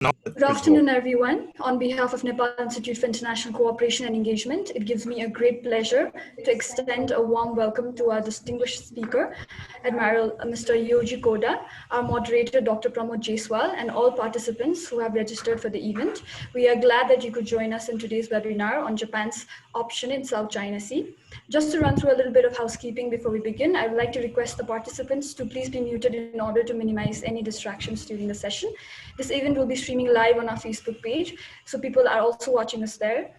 Good afternoon, everyone. On behalf of Nepal Institute for International Cooperation and Engagement, it gives me a great pleasure to extend a warm welcome to our distinguished speaker, Admiral Mr. Yoji Koda, our moderator, Dr. Pramod Jaiswal, and all participants who have registered for the event. We are glad that you could join us in today's webinar on Japan's option in South China Sea. Just to run through a little bit of housekeeping before we begin, I would like to request the participants to please be muted in order to minimize any distractions during the session. This event will be streaming live on our Facebook page, so people are also watching us there.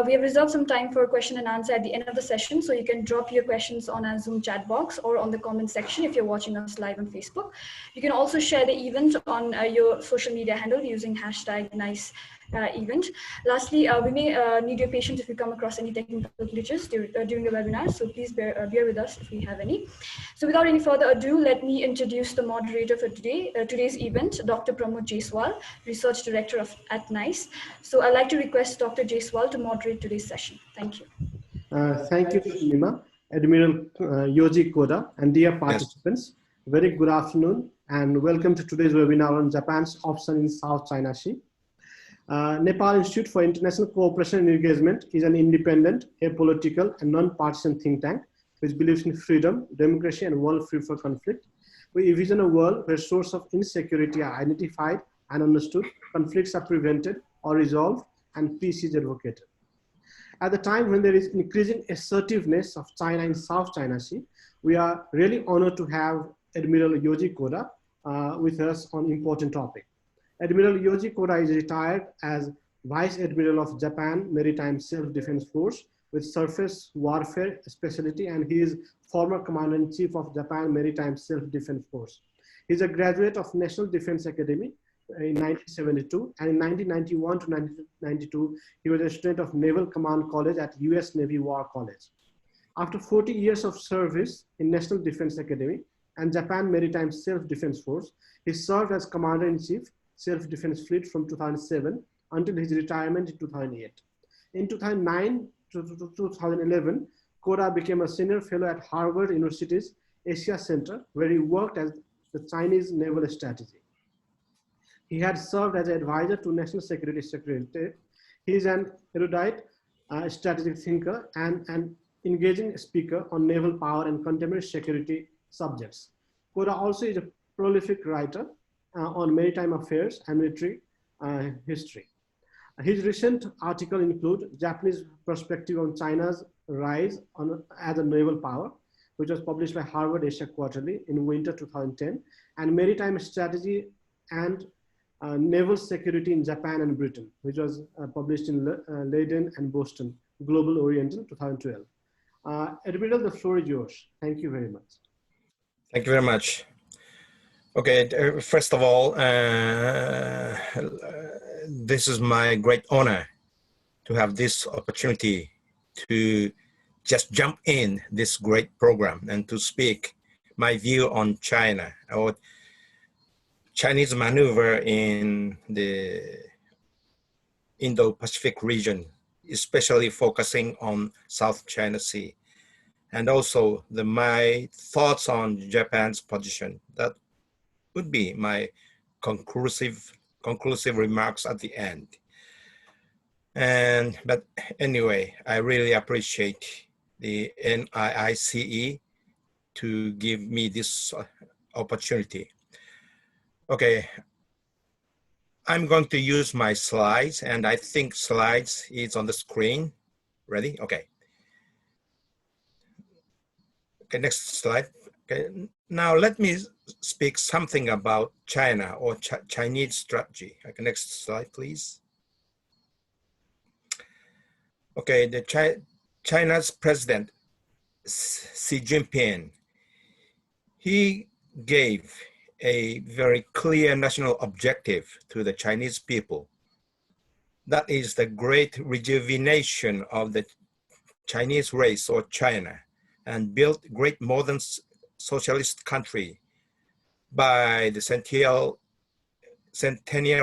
We have reserved some time for question and answer at the end of the session, so you can drop your questions on our Zoom chat box or on the comment section if you're watching us live on Facebook. You can also share the event on your social media handle using hashtag NICE event. Lastly, we may need your patience if we come across any technical glitches during the webinar, so please bear with us if we have any. So without any further ado, let me introduce the moderator for today's event, Dr. Pramod Jaiswal, Research Director at NICE. So I'd like to request Dr. Jaiswal to moderate today's session. Thank you. Thank you, Nima, Admiral Yoji Koda, and dear participants. Very good afternoon and welcome to today's webinar on Japan's option in South China Sea. Nepal Institute for International Cooperation and Engagement is an independent, apolitical, and non-partisan think tank which believes in freedom, democracy, and world free from conflict. We envision a world where sources of insecurity are identified and understood, conflicts are prevented or resolved, and peace is advocated. At the time when there is increasing assertiveness of China in South China Sea, we are really honored to have Admiral Yoji Koda with us on important topic. Admiral Yoji Koda is retired as Vice Admiral of Japan Maritime Self Defense Force with surface warfare specialty, and he is former Commander-in-Chief of Japan Maritime Self Defense Force. He is a graduate of National Defense Academy in 1972, and in 1991 to 1992, he was a student of Naval Command College at U.S. Navy War College. After 40 years of service in National Defense Academy and Japan Maritime Self Defense Force, he served as Commander-in-Chief Self-Defense Fleet from 2007 until his retirement in 2008. In 2009 to 2011, Koda became a senior fellow at Harvard University's Asia Center, where he worked as the Chinese naval strategy. He had served as an advisor to National Security Secretariat. He is an erudite, strategic thinker, and an engaging speaker on naval power and contemporary security subjects. Koda also is a prolific writer on maritime affairs and military history. His recent articles include Japanese Perspective on China's Rise as a Naval Power, which was published by Harvard Asia Quarterly in winter 2010, and Maritime Strategy and Naval Security in Japan and Britain, which was published in Leiden and Boston, Global Oriental 2012. Admiral, the floor is yours. Thank you very much. Thank you very much. Okay, first of all, this is my great honor to have this opportunity to just jump in this great program and to speak my view on China, or Chinese maneuver in the Indo-Pacific region, especially focusing on South China Sea, and also my thoughts on Japan's position. That would be my conclusive remarks at the end. But anyway, I really appreciate the NIICE to give me this opportunity. Okay, I'm going to use my slides, and I think slides is on the screen. Ready? Okay. Okay, next slide. Okay, now let me speak something about China or Chinese strategy. Okay, next slide, please. Okay, China's President Xi Jinping, he gave a very clear national objective to the Chinese people. That is the great rejuvenation of the Chinese race or China, and built great modern socialist country by the centennial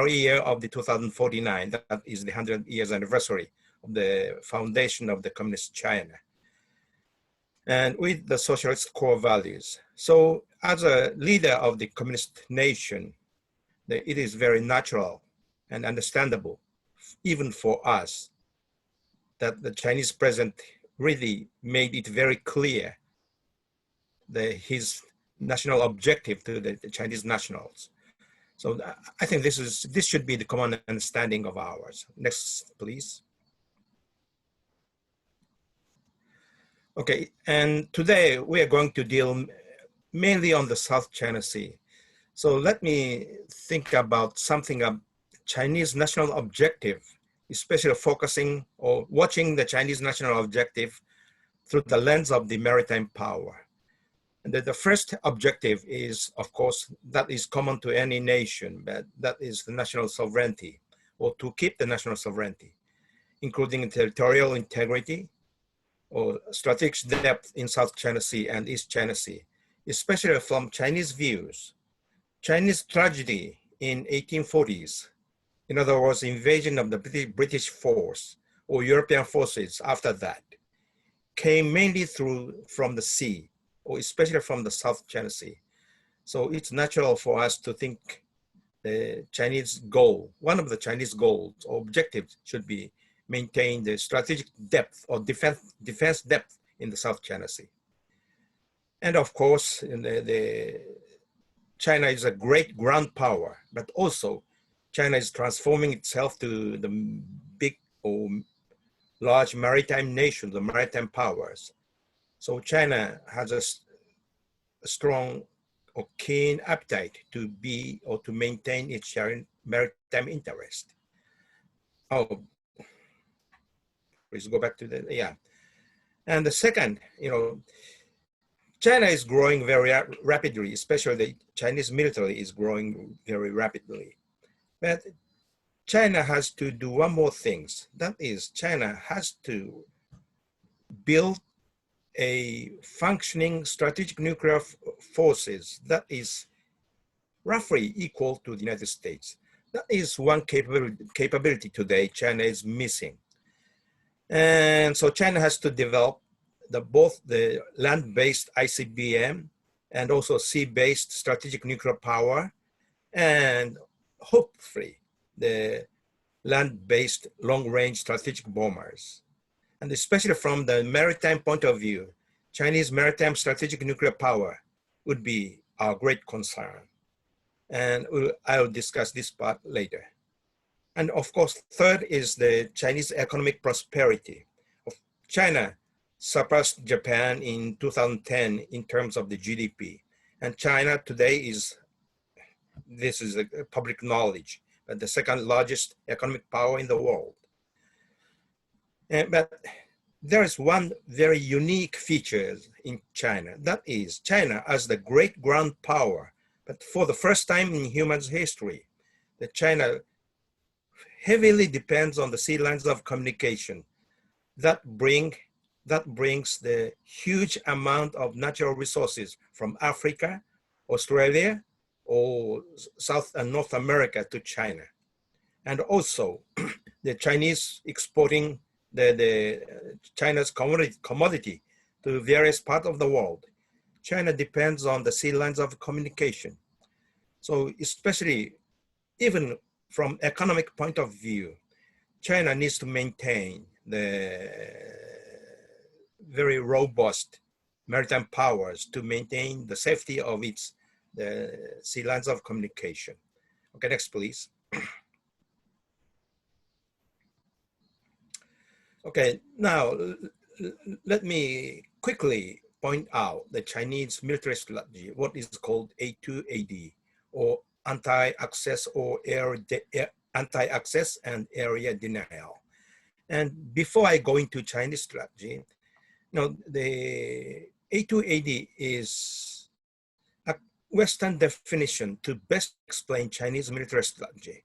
year of the 2049. That is the 100 years anniversary of the foundation of the Communist China, and with the socialist core values. So as a leader of the communist nation, it is very natural and understandable, even for us, that the Chinese president really made it very clear his national objective to the Chinese nationals. So I think this should be the common understanding of ours. Next, please. Okay, and today we are going to deal mainly on the South China Sea. So let me think about something of Chinese national objective, especially focusing or watching the Chinese national objective through the lens of the maritime power. And the first objective is, of course, that is common to any nation, but that is the national sovereignty, or to keep the national sovereignty, including territorial integrity or strategic depth in South China Sea and East China Sea, especially from Chinese views. Chinese tragedy in 1840s, in other words, invasion of the British force or European forces after that, came mainly from the sea, or especially from the South China Sea. So it's natural for us to think the Chinese goal, one of the Chinese goals or objectives should be maintain the strategic depth or defense depth in the South China Sea. And of course, China is a great ground power, but also China is transforming itself to the big or large maritime nation, the maritime powers. So China has a strong or keen appetite to be or to maintain its maritime interest. Oh, please go back to the, yeah. And the second, China is growing very rapidly, especially the Chinese military is growing very rapidly. But China has to do one more thing. That is, China has to build a functioning strategic nuclear forces that is roughly equal to the United States. That is one capability today China is missing. And so China has to develop both the land-based ICBM and also sea-based strategic nuclear power, and hopefully the land-based long-range strategic bombers. And especially from the maritime point of view, Chinese maritime strategic nuclear power would be our great concern. And I'll discuss this part later. And of course, third is the Chinese economic prosperity. China surpassed Japan in 2010 in terms of the GDP. And China today this is a public knowledge, the second largest economic power in the world. But there is one very unique feature in China. That is China as the great ground power, but for the first time in human history, that China heavily depends on the sea lines of communication that brings the huge amount of natural resources from Africa, Australia, or South and North America to China. And also the Chinese exporting China's commodity to various parts of the world. China depends on the sea lines of communication. So especially even from economic point of view, China needs to maintain the very robust maritime powers to maintain the safety of the sea lines of communication. Okay, next please. Okay, now let me quickly point out the Chinese military strategy, what is called A2AD, or anti-access or anti-access and area denial. And before I go into Chinese strategy, the A2AD is a Western definition to best explain Chinese military strategy.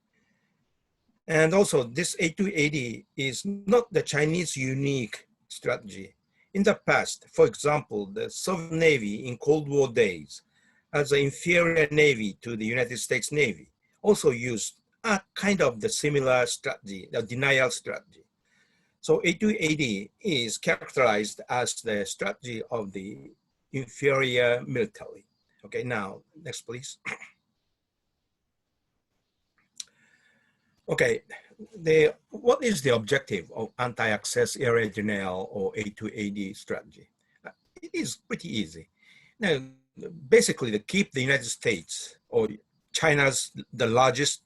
And also this A2AD is not the Chinese unique strategy. In the past, for example, the Soviet Navy in Cold War days, as an inferior navy to the United States Navy, also used a kind of the similar strategy, the denial strategy. So A2AD is characterized as the strategy of the inferior military. Okay, now, next please. Okay, what is the objective of anti-access area denial or A2AD strategy? It is pretty easy. Now, basically, to keep the United States or China's the largest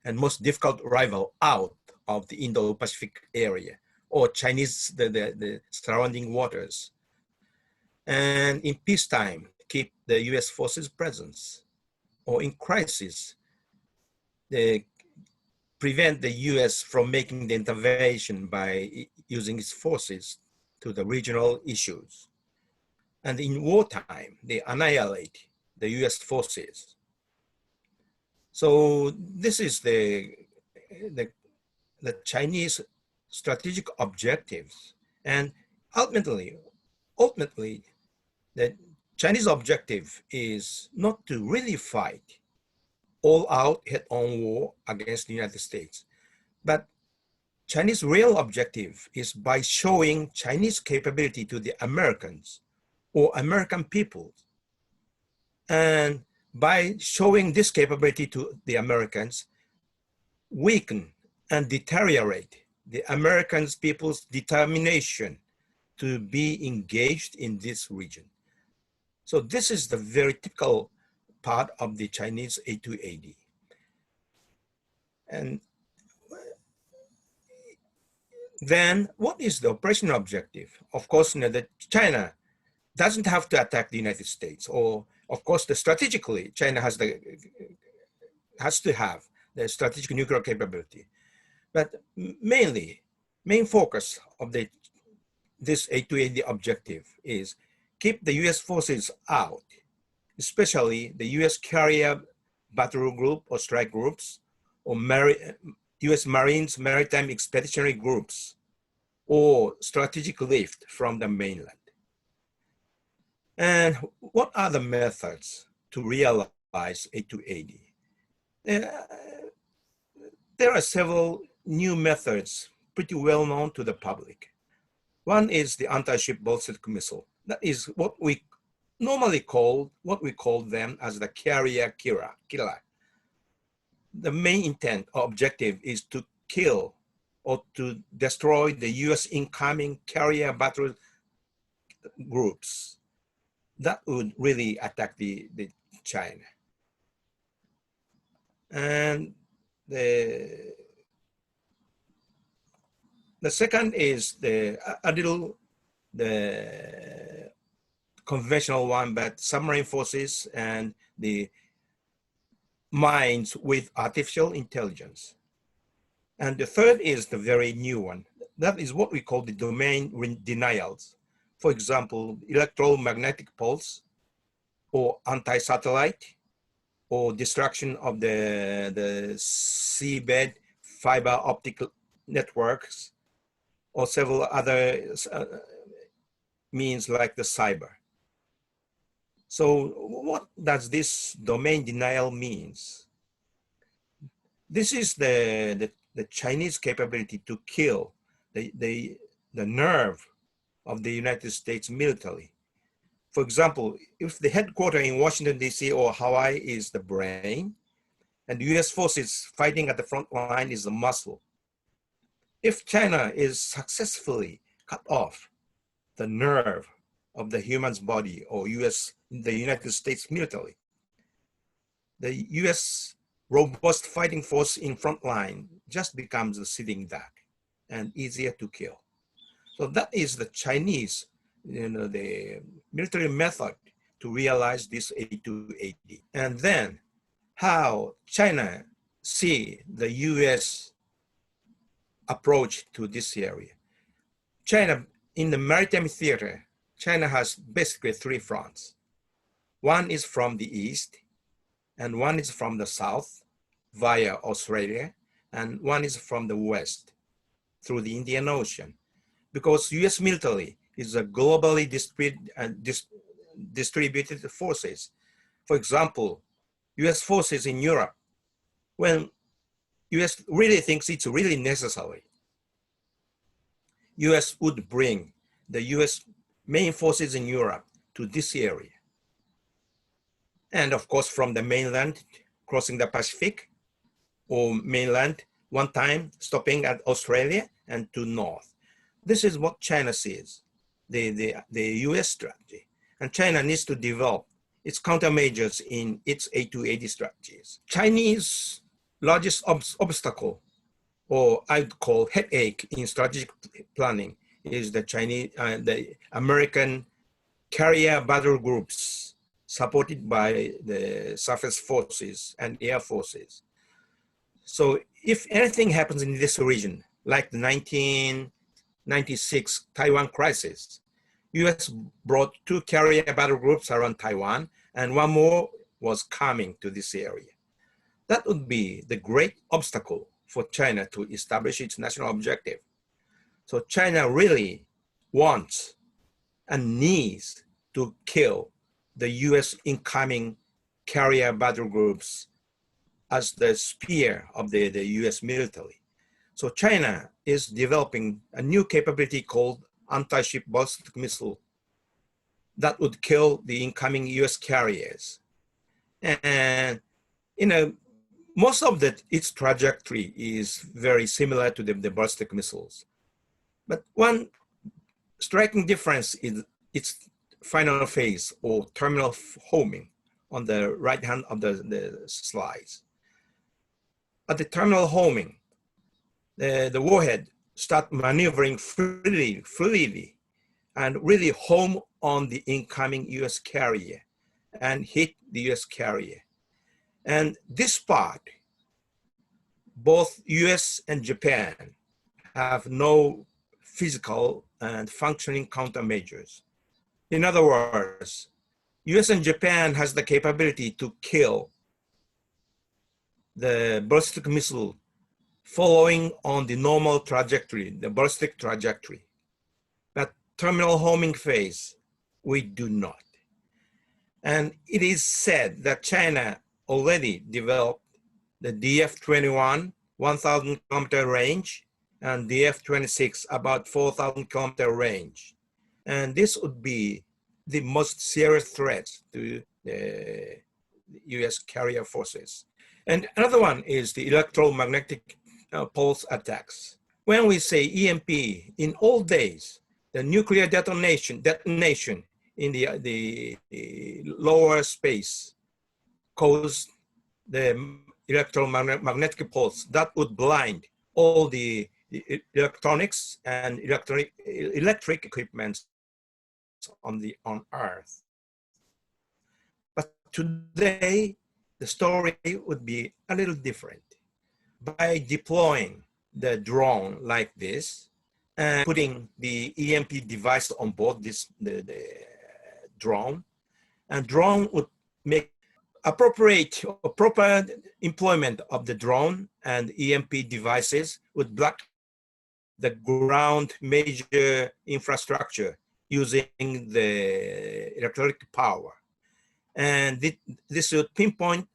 and most difficult rival out of the Indo-Pacific area or Chinese the surrounding waters, and in peacetime keep the U.S. forces presence, or in crisis they prevent the U.S. from making the intervention by using its forces to the regional issues. And in wartime, they annihilate the U.S. forces. So this is the Chinese strategic objectives. And ultimately, the Chinese objective is not to really fight all-out head-on war against the United States, but Chinese real objective is by showing Chinese capability to the Americans or American people. And by showing this capability to the Americans, weaken and deteriorate the American people's determination to be engaged in this region. So this is the very typical part of the Chinese A2AD. And then what is the operational objective? Of course, that China doesn't have to attack the United States, or of course, strategically, China has to have the strategic nuclear capability. But main focus of this A2AD objective is keep the U.S. forces out, especially the U.S. carrier battle group or strike groups, or U.S. Marines maritime expeditionary groups, or strategic lift from the mainland. And what are the methods to realize A2AD? There are several new methods pretty well known to the public. One is the anti-ship ballistic missile. That is what we normally call them as the carrier killer. The main intent or objective is to kill or to destroy the U.S. incoming carrier battle groups that would really attack the China. And the second is the conventional one, but submarine forces and the mines with artificial intelligence. And the third is the very new one. That is what we call the domain denials. For example, electromagnetic pulse, or anti-satellite, or destruction of the seabed fiber optic networks, or several other means like the cyber. So what does this domain denial means? This is the Chinese capability to kill the nerve of the United States military. For example, if the headquarters in Washington, D.C. or Hawaii is the brain, and the U.S. forces fighting at the front line is the muscle. If China is successfully cut off the nerve of the human's body, or the United States military, the U.S. robust fighting force in front line just becomes a sitting duck and easier to kill. So that is the Chinese, the military method to realize this A2AD. And then how China see the U.S. approach to this area. China, in the maritime theater, China has basically three fronts. One is from the east, and one is from the south via Australia, and one is from the west through the Indian Ocean. Because U.S. military is a globally distributed forces. For example, U.S. forces in Europe, when U.S. really thinks it's really necessary, U.S. would bring the U.S. main forces in Europe to this area. And of course, from the mainland, crossing the Pacific, or mainland, one time stopping at Australia and to north. This is what China sees, the US strategy. And China needs to develop its countermeasures in its A280 strategies. Chinese largest obstacle, or I'd call headache in strategic planning, is the American carrier battle groups supported by the surface forces and air forces. So if anything happens in this region, like the 1996 Taiwan crisis, US brought 2 carrier battle groups around Taiwan, and one more was coming to this area. That would be the great obstacle for China to establish its national objective. So China really wants and needs to kill the US incoming carrier battle groups as the spear of the US military. So China is developing a new capability called anti-ship ballistic missile that would kill the incoming US carriers. And most of its trajectory is very similar to the ballistic missiles. But one striking difference is its final phase, or terminal homing, on the right hand of the slides. At the terminal homing, the warhead start maneuvering freely and really home on the incoming US carrier and hit the US carrier. And this part, both US and Japan have no physical and functioning countermeasures. In other words, US and Japan has the capability to kill the ballistic missile following on the normal trajectory, the ballistic trajectory. But terminal homing phase, we do not. And it is said that China already developed the DF-21, 1,000 kilometer range, and DF-26, about 4,000 kilometer range. And this would be the most serious threat to the US carrier forces. And another one is the electromagnetic pulse attacks. When we say EMP, in old days, the nuclear detonation in the lower space caused the electromagnetic pulse that would blind all the electronics and electric equipment on Earth. But today, the story would be a little different. By deploying the drone like this and putting the EMP device on board the drone, and drone would make proper employment of the drone and EMP devices would block the ground major infrastructure using the electric power. And this would pinpoint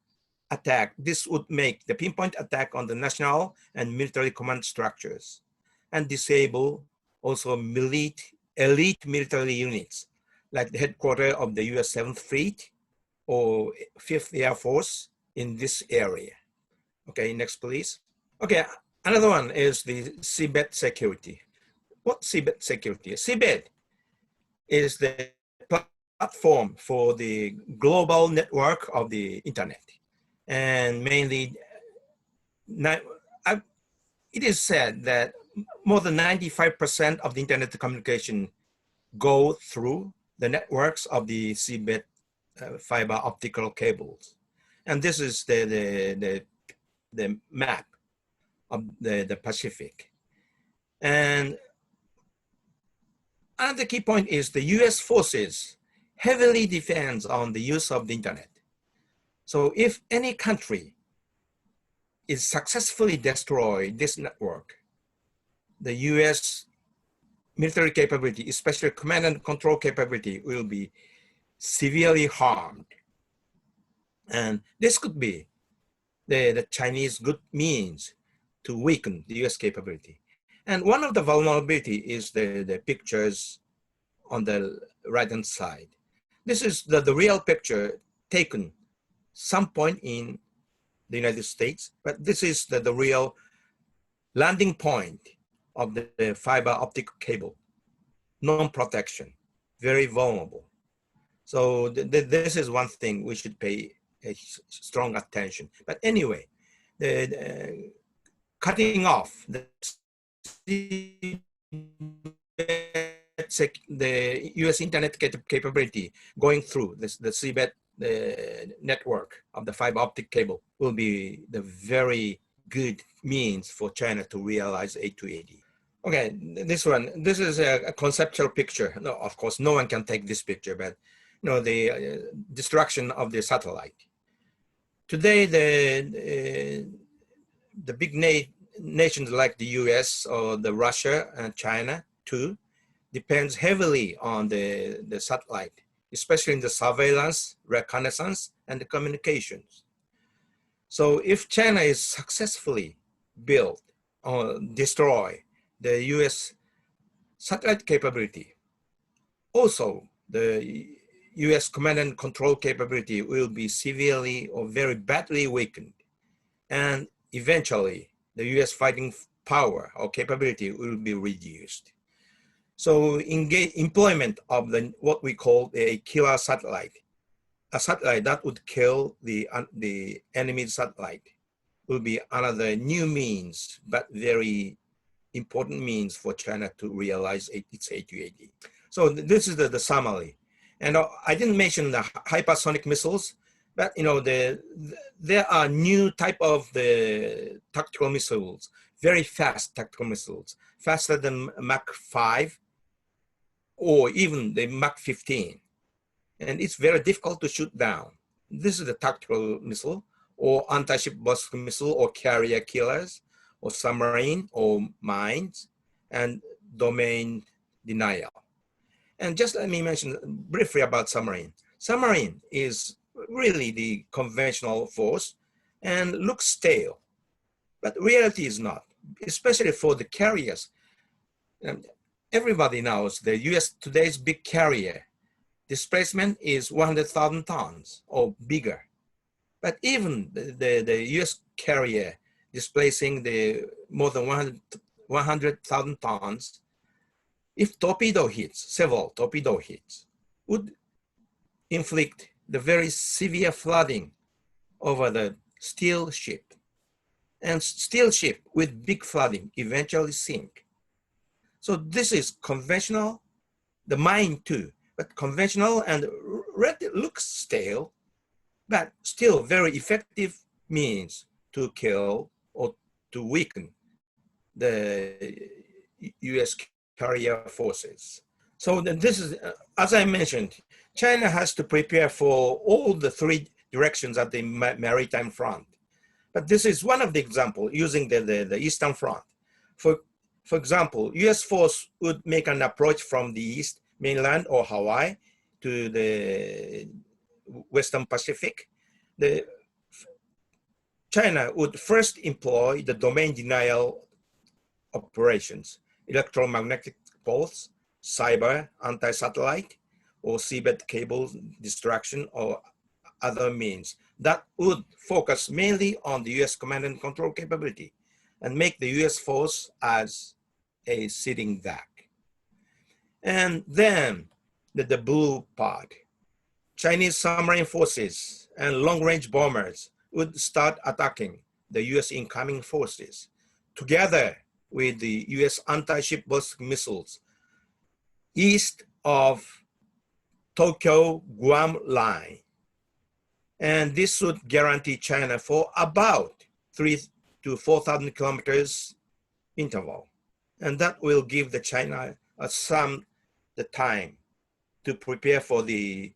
attack. This would make the pinpoint attack on the national and military command structures and disable also elite military units like the headquarters of the US 7th Fleet or 5th Air Force in this area. Okay, next please. Okay, another one is the seabed security. What seabed security? Seabed is the platform for the global network of the internet. And mainly, it is said that more than 95% of the internet communication go through the networks of the seabed fiber optical cables. And this is the map of the Pacific. And another key point is the US forces heavily depends on the use of the internet. So if any country is successfully destroyed this network, the US military capability, especially command and control capability, will be severely harmed. And this could be the Chinese good means to weaken the US capability. And one of the vulnerability is the pictures on the right-hand side. This is the real picture taken some point in the United States, but this is the real landing point of the fiber optic cable, non-protection, very vulnerable. So this is one thing we should pay a strong attention. But anyway, the cutting off the U.S. internet capability going through the seabed network of the fiber optic cable will be the very good means for China to realize A280. Okay, this is a conceptual picture. No, of course, no one can take this picture, but you know, the destruction of the satellite. Today, the big nations like the US or the Russia and China too depends heavily on the satellite, especially in the surveillance, reconnaissance, and the communications. So if China is successfully built or destroy the US satellite capability, also the US command and control capability will be severely or very badly weakened. And eventually the US fighting power or capability will be reduced. So employment of what we call a killer satellite, a satellite that would kill the enemy satellite, will be another new means, but very important means for China to realize its A280. So this is the summary. And I didn't mention the hypersonic missiles, but you know, there are new type of the tactical missiles, very fast tactical missiles, faster than Mach 5 or even the Mach 15. And it's very difficult to shoot down. This is the tactical missile or anti-ship ballistic missile or carrier killers or submarine or mines and domain denial. And just let me mention briefly about submarine. Submarine is really the conventional force and looks stale, but reality is not, especially for the carriers. Everybody knows the US today's big carrier displacement is 100,000 tons or bigger. But even the US carrier displacing the more than 100,000 tons, if torpedo hits, several torpedo hits, would inflict the very severe flooding over the steel ship. And steel ship with big flooding eventually sink. So this is conventional, the mine too, but conventional and looks stale, but still very effective means to kill or to weaken the US carrier forces. So this is, as I mentioned, China has to prepare for all the three directions at the maritime front. But this is one of the examples using the Eastern Front. For example, US force would make an approach from the East mainland or Hawaii to the Western Pacific. China would first employ the domain denial operations, electromagnetic pulse, cyber, anti-satellite, or seabed cable distraction or other means that would focus mainly on the US command and control capability and make the US force as a sitting duck. And then the blue part, Chinese submarine forces and long-range bombers would start attacking the US incoming forces together with the US anti-ship ballistic missiles east of Tokyo-Guam line. And this would guarantee China for about 3,000 to 4,000 kilometers interval. And that will give the China the time to prepare for the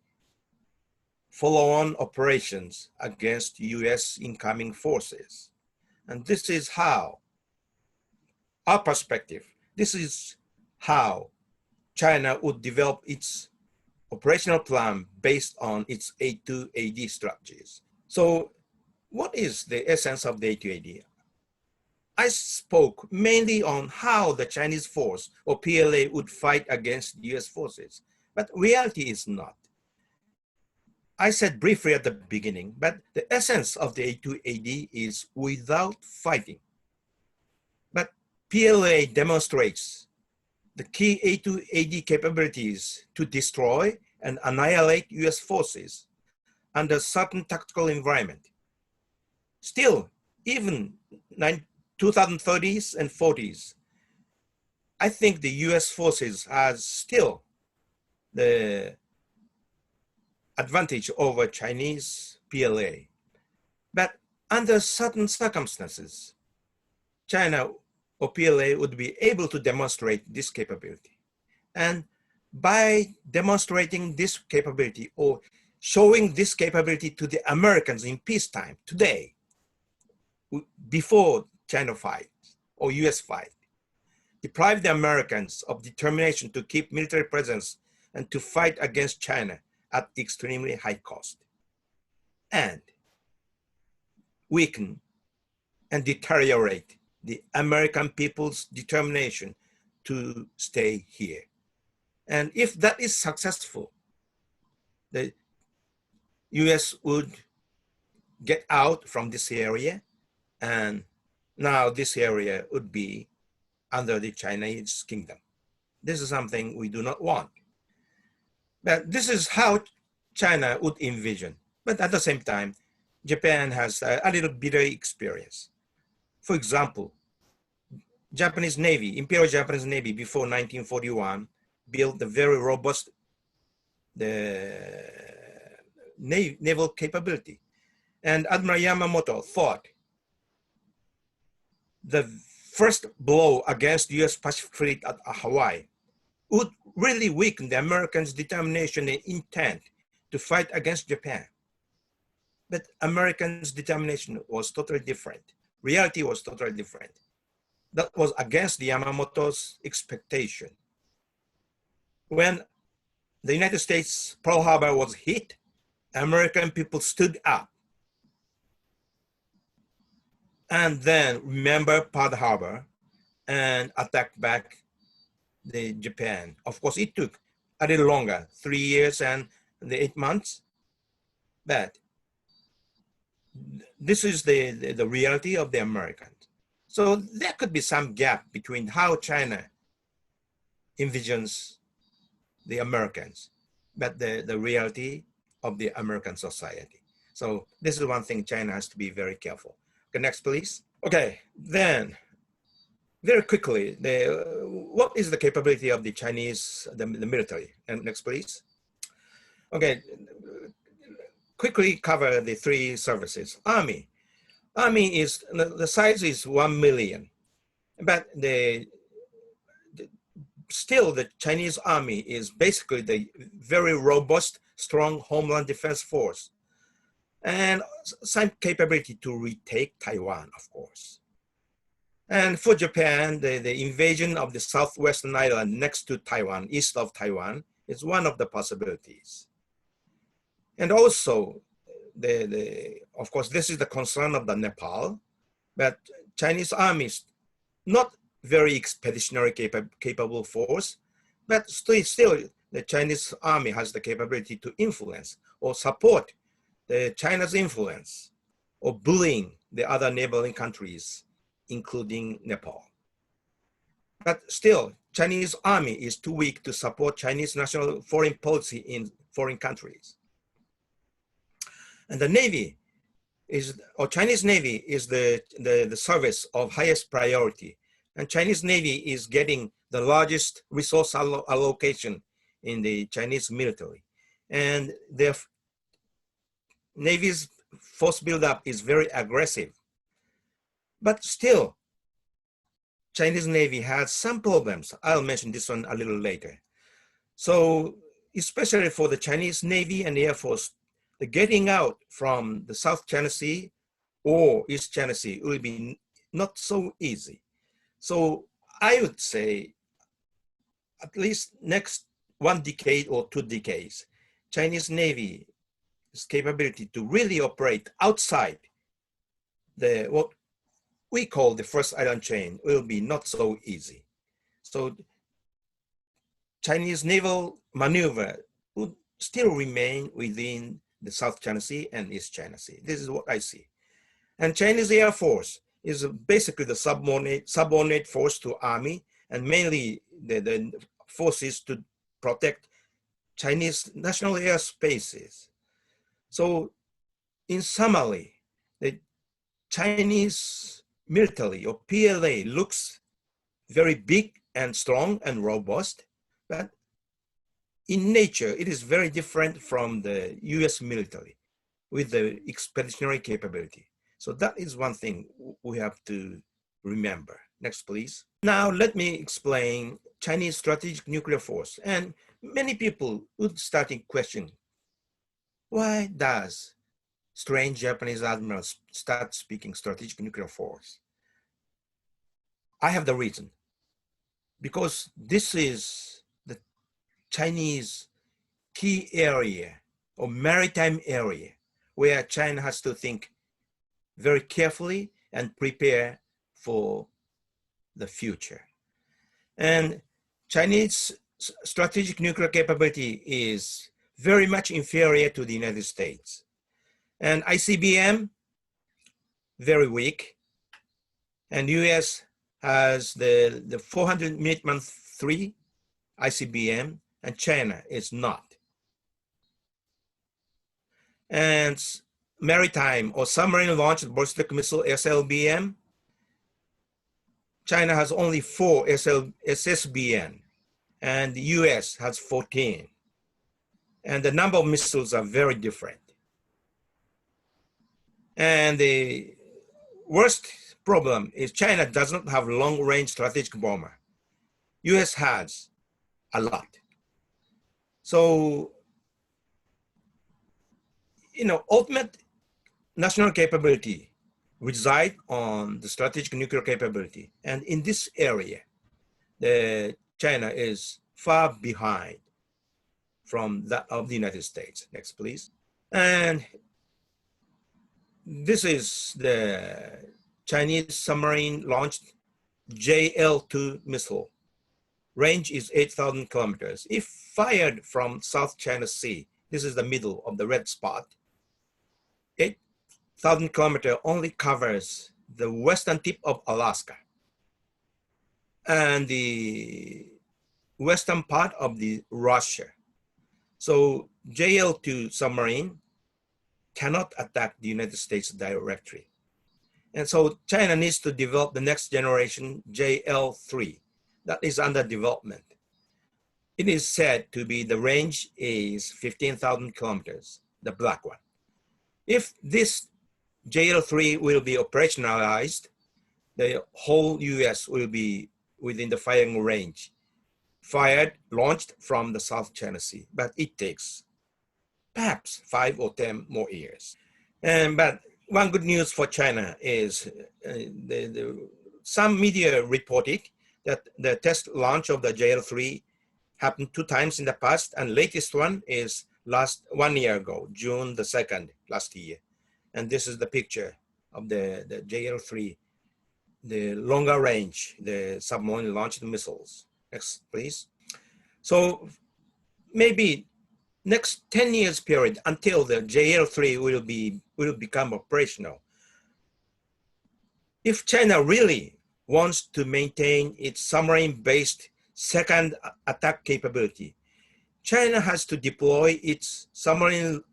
follow-on operations against US incoming forces. And this is how, our perspective, this is how China would develop its operational plan based on its A2AD strategies. So what is the essence of the A2AD? I spoke mainly on how the Chinese force or PLA would fight against US forces, but reality is not. I said briefly at the beginning, but the essence of the A2AD is without fighting. But PLA demonstrates the key A to AD capabilities to destroy and annihilate US forces under certain tactical environment. Still, even 2030s and 40s, I think the US forces has still the advantage over Chinese PLA. But under certain circumstances, China or PLA would be able to demonstrate this capability. And by demonstrating this capability or showing this capability to the Americans in peacetime today, before China fight or US fight, deprive the Americans of determination to keep military presence and to fight against China at extremely high cost, and weaken and deteriorate the American people's determination to stay here. And if that is successful, the US would get out from this area, and now this area would be under the Chinese kingdom. This is something we do not want. But this is how China would envision. But at the same time, Japan has a little bitter experience. For example, Japanese Navy, Imperial Japanese Navy before 1941 built a very robust naval capability. And Admiral Yamamoto thought the first blow against US Pacific Fleet at Hawaii would really weaken the Americans' determination and intent to fight against Japan. But Americans' determination was totally different. Reality was totally different. That was against the Yamamoto's expectation. When the United States Pearl Harbor was hit, American people stood up and then remember Pearl Harbor and attacked back the Japan. Of course, it took a little longer, 3 years and 8 months, but this is the reality of the Americans. So there could be some gap between how China envisions the Americans, but the reality of the American society. So this is one thing China has to be very careful. Okay, next, please. Okay, then very quickly, what is the capability of the Chinese, the military? And next, please. Okay, quickly cover the three services. Army. Army is, the size is 1 million, but still the Chinese army is basically the very robust, strong homeland defense force, and some capability to retake Taiwan, of course. And for Japan, the invasion of the southwestern island next to Taiwan, east of Taiwan, is one of the possibilities. And also, of course, this is the concern of the Nepal, but Chinese army is not very expeditionary capable force, but still the Chinese army has the capability to influence or support China's influence or bullying the other neighboring countries, including Nepal. But still, Chinese army is too weak to support Chinese national foreign policy in foreign countries. And the Navy is, or Chinese Navy is the service of highest priority. And Chinese Navy is getting the largest resource allocation in the Chinese military. And their Navy's force buildup is very aggressive. But still, Chinese Navy has some problems. I'll mention this one a little later. So especially for the Chinese Navy and Air Force, the getting out from the South China Sea or East China Sea will be not so easy. So I would say at least next 1 decade or 2 decades, Chinese Navy's capability to really operate outside what we call the first island chain will be not so easy. So Chinese naval maneuver would still remain within the South China Sea and East China Sea. This is what I see. And Chinese Air Force is basically the subordinate force to army, and mainly the forces to protect Chinese national airspaces. So in summary, the Chinese military or PLA looks very big and strong and robust, but in nature, it is very different from the US military with the expeditionary capability. So that is one thing we have to remember. Next, please. Now, let me explain Chinese strategic nuclear force. And many people would start to question, why does strange Japanese admiral start speaking strategic nuclear force? I have the reason. Because this is the Chinese key area or maritime area where China has to think very carefully and prepare for the future. And Chinese strategic nuclear capability is very much inferior to the United States. And ICBM, very weak. And US has the 400 Minuteman III ICBM, and China is not. And maritime or submarine launched ballistic missile SLBM, China has only 4 SSBM, and the US has 14. And the number of missiles are very different. And the worst problem is China does not have long-range strategic bomber. US has a lot. So, ultimate national capability reside on the strategic nuclear capability. And in this area, China is far behind from that of the United States. Next, please. And this is the Chinese submarine launched JL-2 missile. Range is 8,000 kilometers. If fired from South China Sea, this is the middle of the red spot, 8,000 kilometers only covers the western tip of Alaska and the western part of the Russia. So JL-2 submarine cannot attack the United States directly. And so China needs to develop the next generation JL-3 that is under development. It is said to be the range is 15,000 kilometers, the black one. If this JL-3 will be operationalized, the whole US will be within the firing range, launched from the South China Sea, but it takes perhaps 5 or 10 more years. But one good news for China is some media reported that the test launch of the JL-3 happened 2 times in the past, and latest one is 1 year ago, June the 2nd, last year. And this is the picture of the JL-3, the longer range, the submarine launched missiles. Next, please. So maybe next 10 years period until the JL-3 will become operational. If China really wants to maintain its submarine-based second attack capability, China has to deploy its submarine,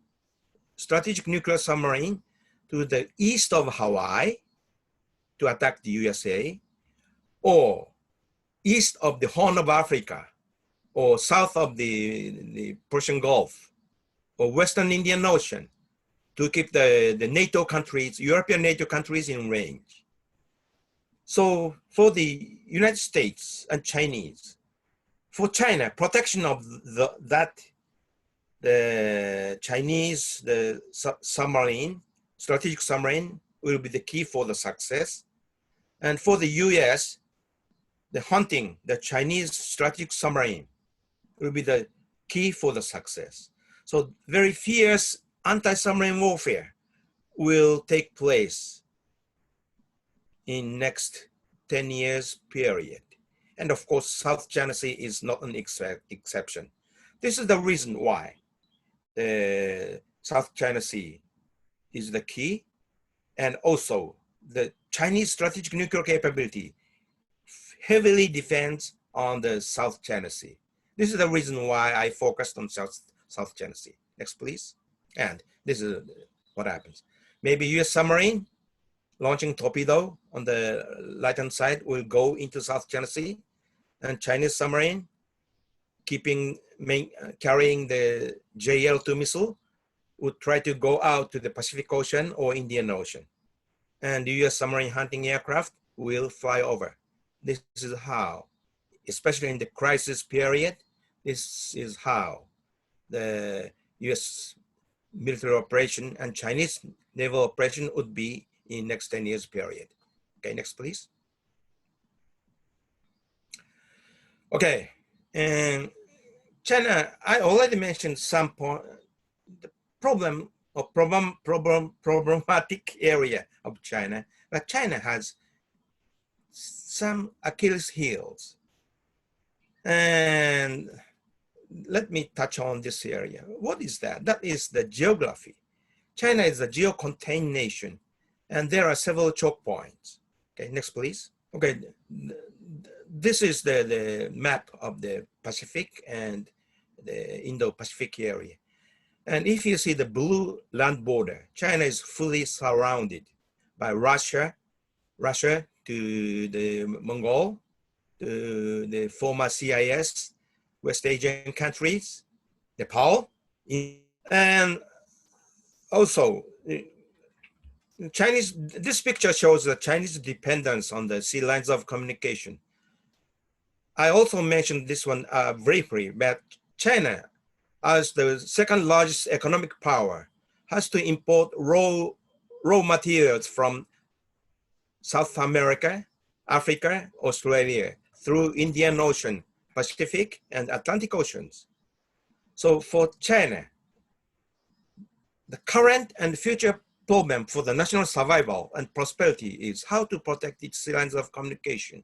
strategic nuclear submarine to the east of Hawaii to attack the USA, or east of the Horn of Africa, or south of the Persian Gulf, or Western Indian Ocean to keep the NATO countries, European NATO countries in range. So for the United States and Chinese, for China, protection of the Chinese, submarine, strategic submarine will be the key for the success. And for the US, the hunting the Chinese strategic submarine will be the key for the success. So very fierce anti-submarine warfare will take place in next 10 years period. And of course, South China Sea is not an exception. This is the reason why the South China Sea is the key. And also the Chinese strategic nuclear capability heavily depends on the South China Sea. This is the reason why I focused on South China Sea. Next, please. And this is what happens. Maybe US submarine launching torpedo on the right-hand side will go into South China Sea, and Chinese submarine carrying the JL-2 missile would try to go out to the Pacific Ocean or Indian Ocean. And the US submarine hunting aircraft will fly over. This is how, especially in the crisis period, this is how the US military operation and Chinese naval operation would be in next 10 years period. Okay, next please. Okay, and China, I already mentioned some point, the problem or problematic area of China, but China has some Achilles heels. And let me touch on this area. What is that? That is the geography. China is a geo-contained nation, and there are several choke points. Okay, next please. Okay, this is the map of the Pacific and the Indo-Pacific area. And if you see the blue land border, China is fully surrounded by Russia to the Mongol, to the former CIS, West Asian countries, Nepal, and also this picture shows the Chinese dependence on the sea lines of communication. I also mentioned this one briefly, but China, as the second largest economic power, has to import raw materials from South America, Africa, Australia, through Indian Ocean, Pacific, and Atlantic Oceans. So for China, the current and future problem for the national survival and prosperity is how to protect its sea lines of communication,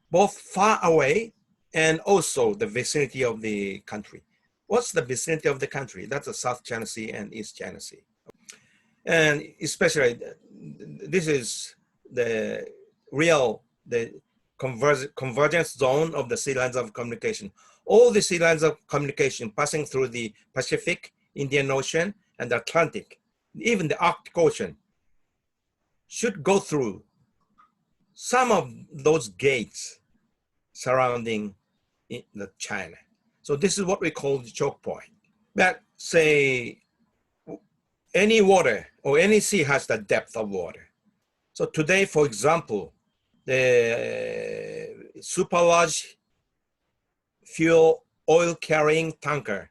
both far away and also the vicinity of the country. What's the vicinity of the country? That's the South China Sea and East China Sea. And especially, this is the convergence zone of the sea lines of communication. All the sea lines of communication passing through the Pacific, Indian Ocean, and the Atlantic, even the Arctic Ocean, should go through some of those gates surrounding the China. So this is what we call the choke point. But say any water or any sea has the depth of water. So today, for example, the super large fuel oil carrying tanker,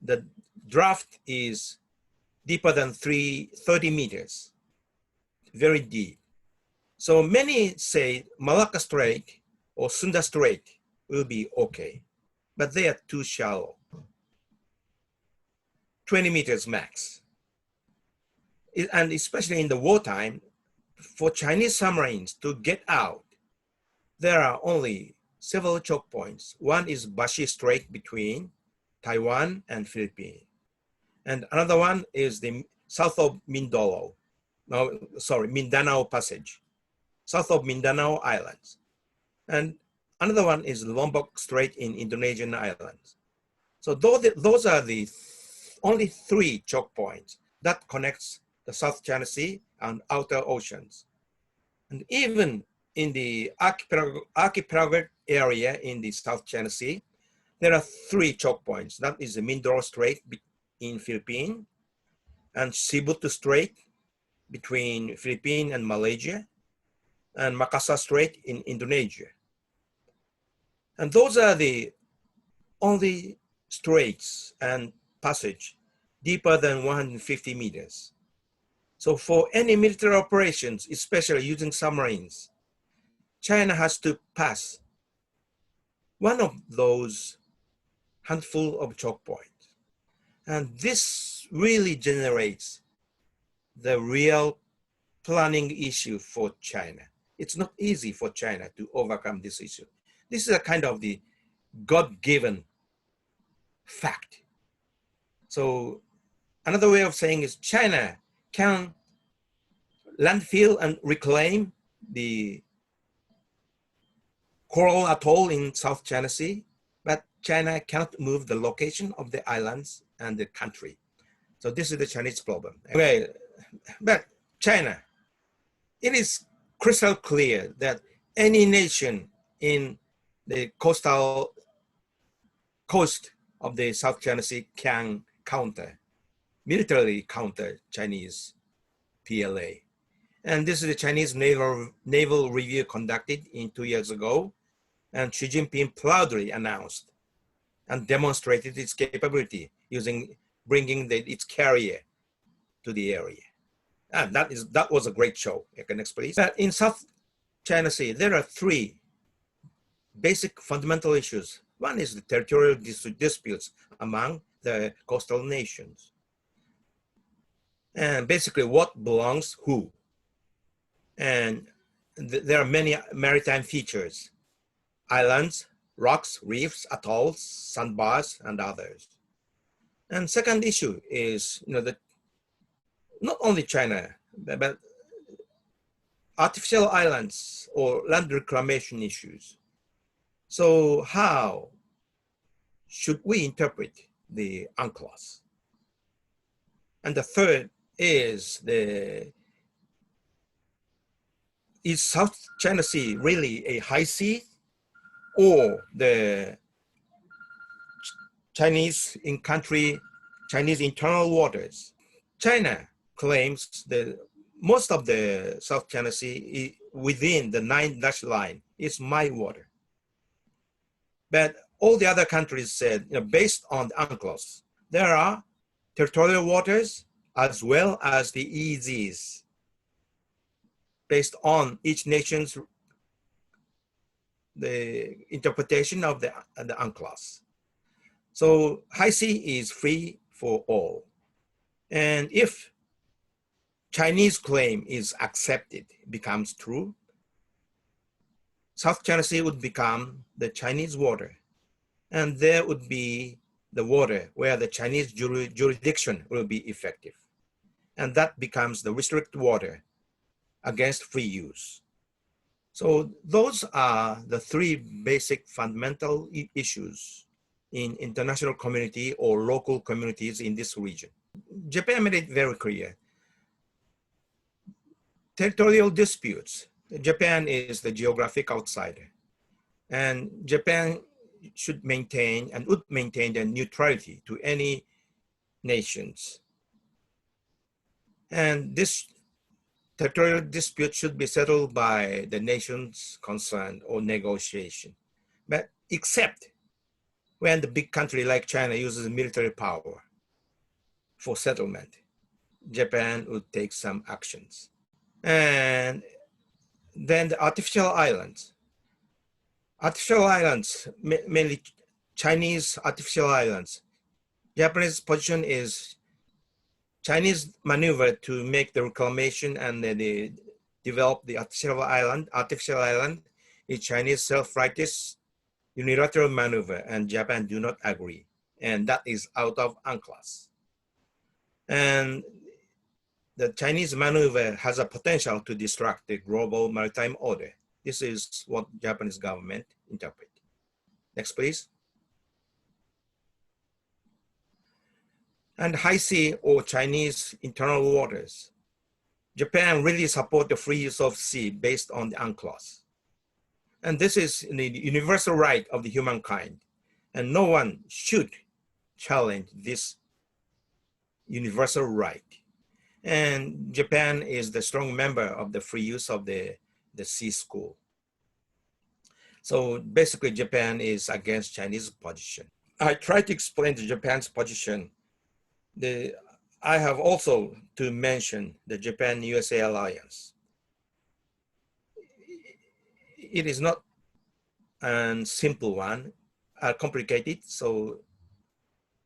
the draft is deeper than 30 meters, very deep. So many say Malacca Strait or Sunda Strait will be okay, but they are too shallow, 20 meters max. And especially in the wartime, for Chinese submarines to get out, there are only several choke points. One is Bashi Strait between Taiwan and Philippines. And another one is the south of Mindanao Passage, south of Mindanao Islands. And another one is Lombok Strait in Indonesian islands. So those are the only 3 choke points that connects the South China Sea and outer oceans. And even in the archipelago area in the South China Sea, there are 3 choke points. That is the Mindoro Strait in Philippines, and Sibutu Strait between Philippines and Malaysia, and Makassar Strait in Indonesia. And those are the only straits and passage deeper than 150 meters. So for any military operations, especially using submarines, China has to pass one of those handful of choke points. And this really generates the real planning issue for China. It's not easy for China to overcome this issue. This is a kind of the God-given fact. So another way of saying is China can landfill and reclaim the coral atoll in South China Sea, but China cannot move the location of the islands and the country. So this is the Chinese problem. Okay, but China, it is crystal clear that any nation in the coast of the South China Sea can militarily counter Chinese PLA. And this is the Chinese naval review conducted 2 years ago, and Xi Jinping proudly announced and demonstrated its capability bringing its carrier to the area. And that was a great show. Next, please. But in South China Sea, there are three basic fundamental issues. One is the territorial disputes among the coastal nations. And basically what belongs who. And there are many maritime features: islands, rocks, reefs, atolls, sandbars, and others. And second issue is, that not only China, but artificial islands or land reclamation issues. So how should we interpret the UNCLOS? And the third is is South China Sea really a high sea, or the Chinese internal waters? China claims that most of the South China Sea within the 9-dash line is my water. But all the other countries said, based on the UNCLOS, there are territorial waters as well as the EEZs, based on each nation's the interpretation of the UNCLOS. So high sea is free for all. And if Chinese claim is accepted, becomes true, South China Sea would become the Chinese water. And there would be the water where the Chinese jurisdiction will be effective. And that becomes the restricted water against free use. So those are the three basic fundamental issues in international community or local communities in this region. Japan made it very clear. Territorial disputes. Japan is the geographic outsider. And Japan should maintain and would maintain their neutrality to any nations. And this territorial dispute should be settled by the nations concerned or negotiation. But except when the big country like China uses military power for settlement, Japan would take some actions. And then the artificial islands. Artificial islands, mainly Chinese artificial islands. Japanese position is Chinese maneuver to make the reclamation and they develop the artificial island. Artificial island is Chinese self-righteous unilateral maneuver, and Japan do not agree. And that is out of UNCLOS. And the Chinese maneuver has a potential to disrupt the global maritime order. This is what Japanese government interpret. Next, please. And high sea or Chinese internal waters. Japan really support the free use of sea based on the UNCLOS. And this is the universal right of the humankind. And no one should challenge this universal right. And Japan is the strong member of the free use of the sea school. So basically Japan is against Chinese position. I try to explain the Japan's position. I have also to mention the Japan-USA alliance. It is not a simple one, complicated, so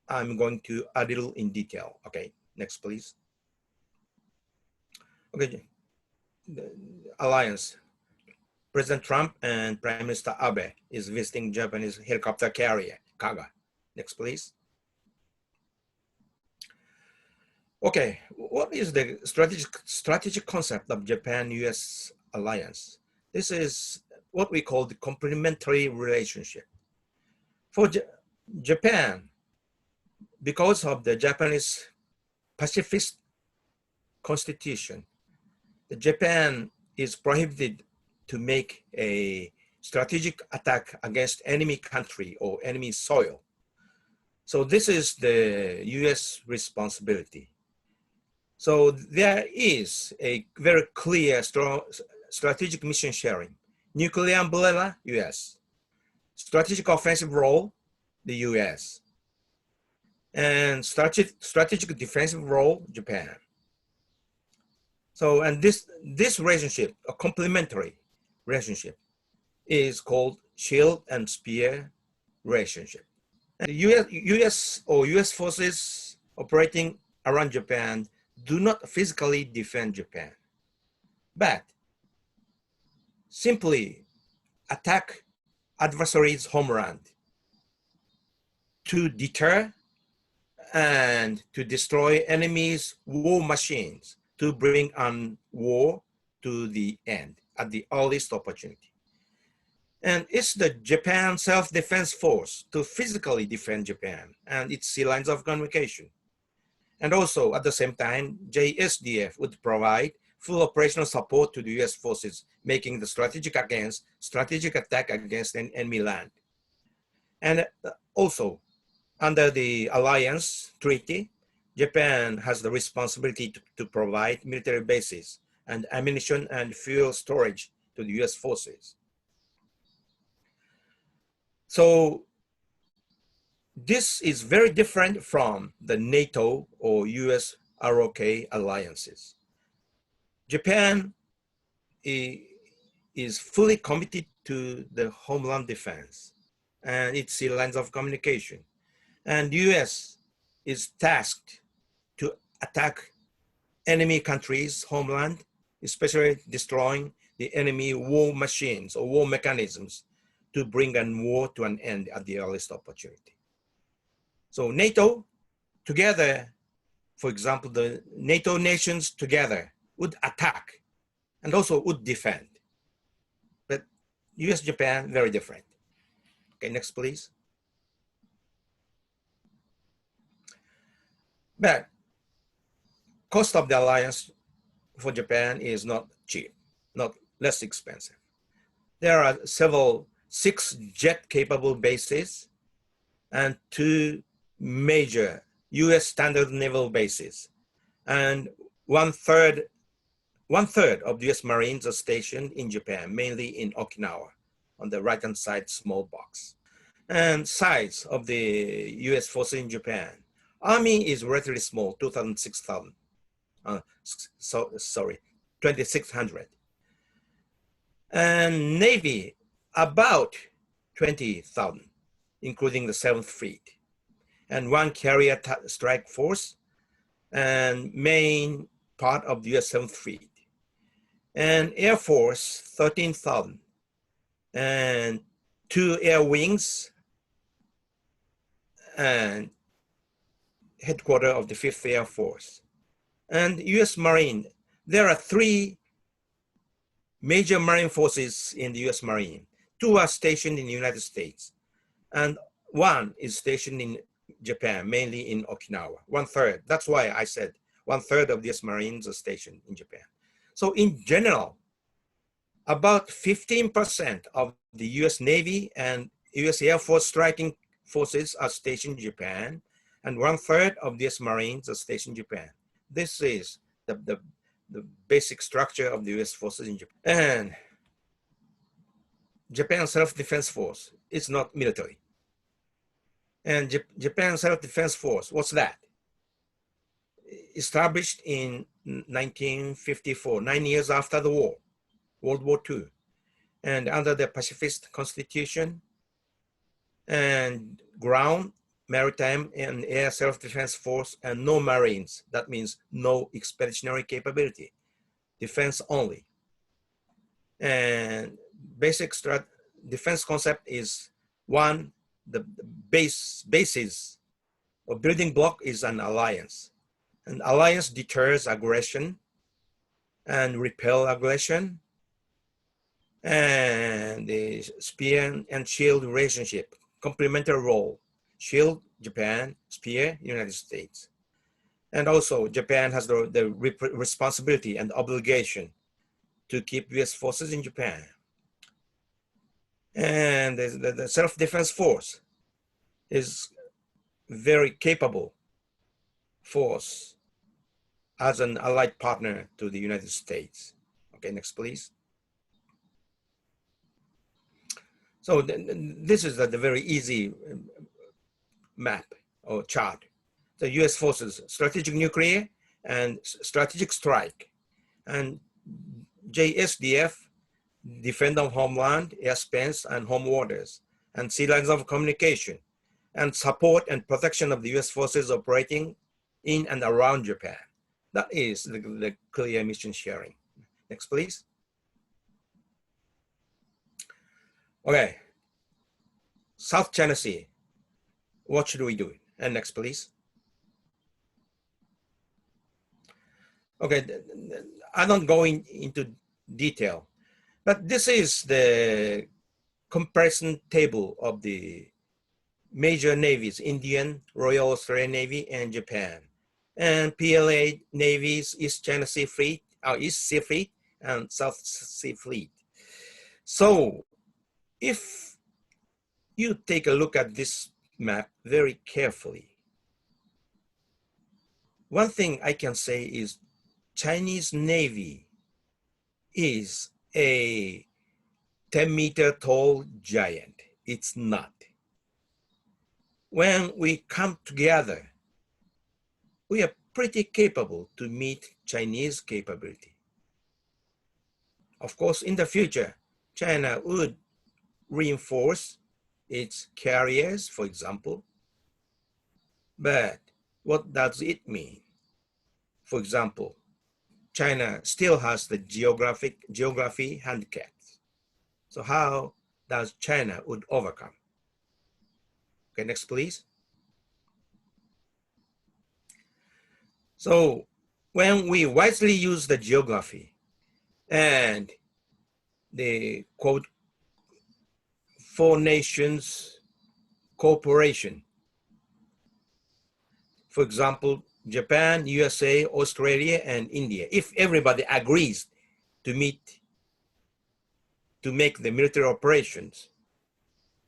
I'm going to a little in detail. Okay, next please. Okay, the alliance. President Trump and Prime Minister Abe is visiting Japanese helicopter carrier, Kaga. Next please. Okay, what is the strategic concept of Japan-U.S. alliance? This is what we call the complementary relationship. For Japan, because of the Japanese pacifist constitution, Japan is prohibited to make a strategic attack against enemy country or enemy soil. So this is the US responsibility. So there is a very clear, strong strategic mission sharing. Nuclear umbrella, US. Strategic offensive role, the US. And strategic defensive role, Japan. So, and this relationship, a complementary relationship, is called shield and spear relationship. And the US forces operating around Japan do not physically defend Japan, but simply attack adversaries' homeland to deter and to destroy enemies' war machines, to bring on war to the end at the earliest opportunity. And it's the Japan Self Defense Force to physically defend Japan and its sea lines of communication. And also at the same time, JSDF would provide full operational support to the US forces, making the strategic attack against an enemy land. And also, under the alliance treaty, Japan has the responsibility to provide military bases and ammunition and fuel storage to the US forces. So this is very different from the NATO or US ROK alliances. Japan is fully committed to the homeland defense and its sea lines of communication. And the US is tasked to attack enemy countries' homeland, especially destroying the enemy war machines or war mechanisms to bring an war to an end at the earliest opportunity. So NATO together, for example, the NATO nations together would attack and also would defend. But US, Japan, very different. Okay, next please. But cost of the alliance for Japan is not cheap, not less expensive. There are 6 jet-capable bases and 2 major US standard naval bases. And one third of the US Marines are stationed in Japan, mainly in Okinawa, on the right-hand side small box. And size of the US forces in Japan. Army is relatively small, 26,000. 2,600. And Navy, about 20,000, including the 7th Fleet. And 1 carrier strike force and main part of the US 7th Fleet. And Air Force, 13,000. And 2 air wings and headquarters of the 5th Air Force. And US Marine, there are 3 major Marine forces in the US Marine. 2 are stationed in the United States, and 1 is stationed in Japan, mainly in Okinawa, 1/3. That's why I said 1/3 of the US Marines are stationed in Japan. So in general, about 15% of the US Navy and US Air Force striking forces are stationed in Japan, and 1/3 of the US Marines are stationed in Japan. This is the basic structure of the US forces in Japan. And Japan Self-Defense Force is not military. And Japan Self-Defense Force, what's that? Established in 1954, 9 years after the war, World War II. And under the pacifist constitution and ground, maritime and air self-defense force, and no Marines. That means no expeditionary capability, defense only. And basic defense concept is 1, the basis or building block is an alliance. An alliance deters aggression and repel aggression. And the spear and shield relationship, complementary role. Shield, Japan, spear, United States. And also Japan has the responsibility and obligation to keep US forces in Japan. And the self-defense force is very capable force as an allied partner to the United States. Okay, next please. So this is the very easy map or chart. The US forces, strategic nuclear and strategic strike. And JSDF, defend of homeland, airspace and home waters, and sea lines of communication, and support and protection of the US forces operating in and around Japan. That is the clear mission sharing. Next, please. Okay, South China Sea, what should we do? And next, please. Okay, I don't go into detail, but this is the comparison table of the major navies, Indian, Royal Australian Navy, and Japan. And PLA navies, East China Sea Fleet, East Sea Fleet, and South Sea Fleet. So if you take a look at this map very carefully, one thing I can say is Chinese Navy is a 10-meter tall giant. It's not. When we come together, we are pretty capable to meet Chinese capability. Of course, in the future, China would reinforce its carriers, for example. But what does it mean? For example, China still has the geography handicaps. So how does China would overcome? Okay, next please. So when we wisely use the geography and the quote, four nations cooperation, for example, Japan, USA, Australia, and India, if everybody agrees to make the military operations,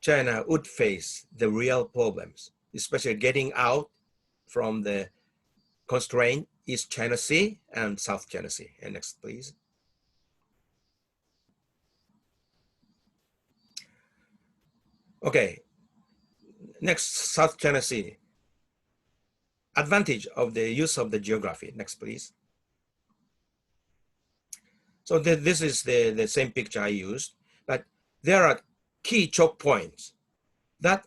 China would face the real problems, especially getting out from the constraint East China Sea and South China Sea. And next, please. Okay, next, South China Sea. Advantage of the use of the geography. Next, please. So this is the same picture I used, but there are key choke points that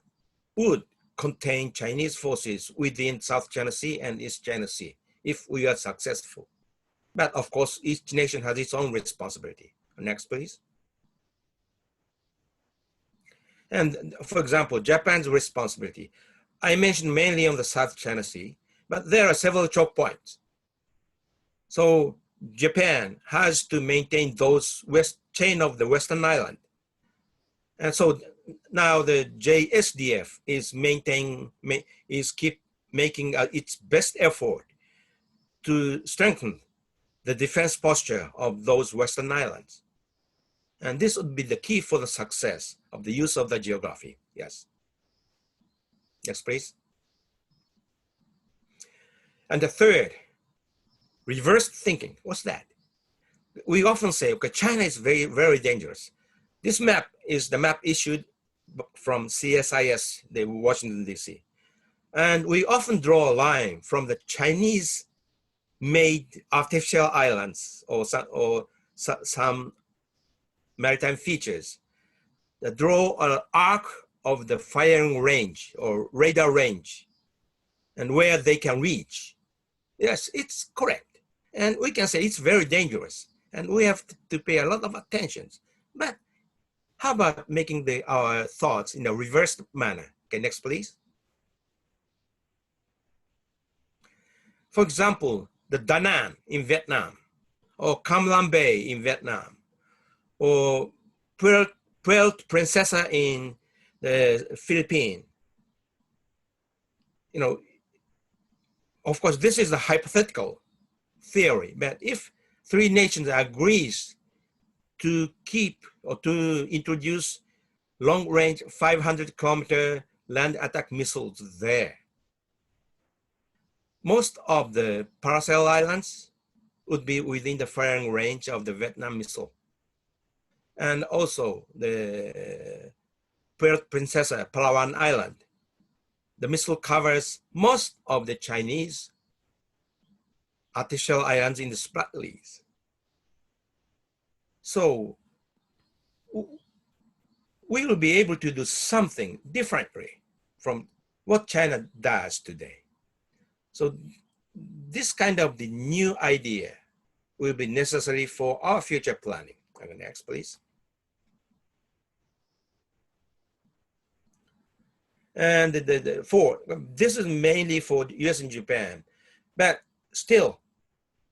would contain Chinese forces within South China Sea and East China Sea if we are successful. But of course, each nation has its own responsibility. Next, please. And for example, Japan's responsibility. I mentioned mainly on the South China Sea, but there are several choke points. So Japan has to maintain those chain of the Western Island. And so now the JSDF is keep making its best effort to strengthen the defense posture of those Western Islands. And this would be the key for the success of the use of the geography. Yes. Yes, please. And the third, reverse thinking. What's that? We often say, okay, China is very, very dangerous. This map is the map issued from CSIS, the Washington, D.C. And we often draw a line from the Chinese-made artificial islands or some maritime features that draw an arc of the firing range or radar range and where they can reach. Yes, it's correct. And we can say it's very dangerous and we have to pay a lot of attention. But how about making our thoughts in a reversed manner? Okay, next, please. For example, the Da Nang in Vietnam, or Cam Lam Bay in Vietnam, or Puerto Princesa in the Philippines. You know, of course, this is a hypothetical theory, but if three nations agrees to keep or to introduce long-range 500-kilometer land attack missiles there, most of the Paracel Islands would be within the firing range of the Vietnam missile. And also the Puerto Princesa, Palawan Island. The missile covers most of the Chinese artificial islands in the Spratlys. So we will be able to do something differently from what China does today. So this kind of the new idea will be necessary for our future planning. Next, please. And this is mainly for the US and Japan, but still,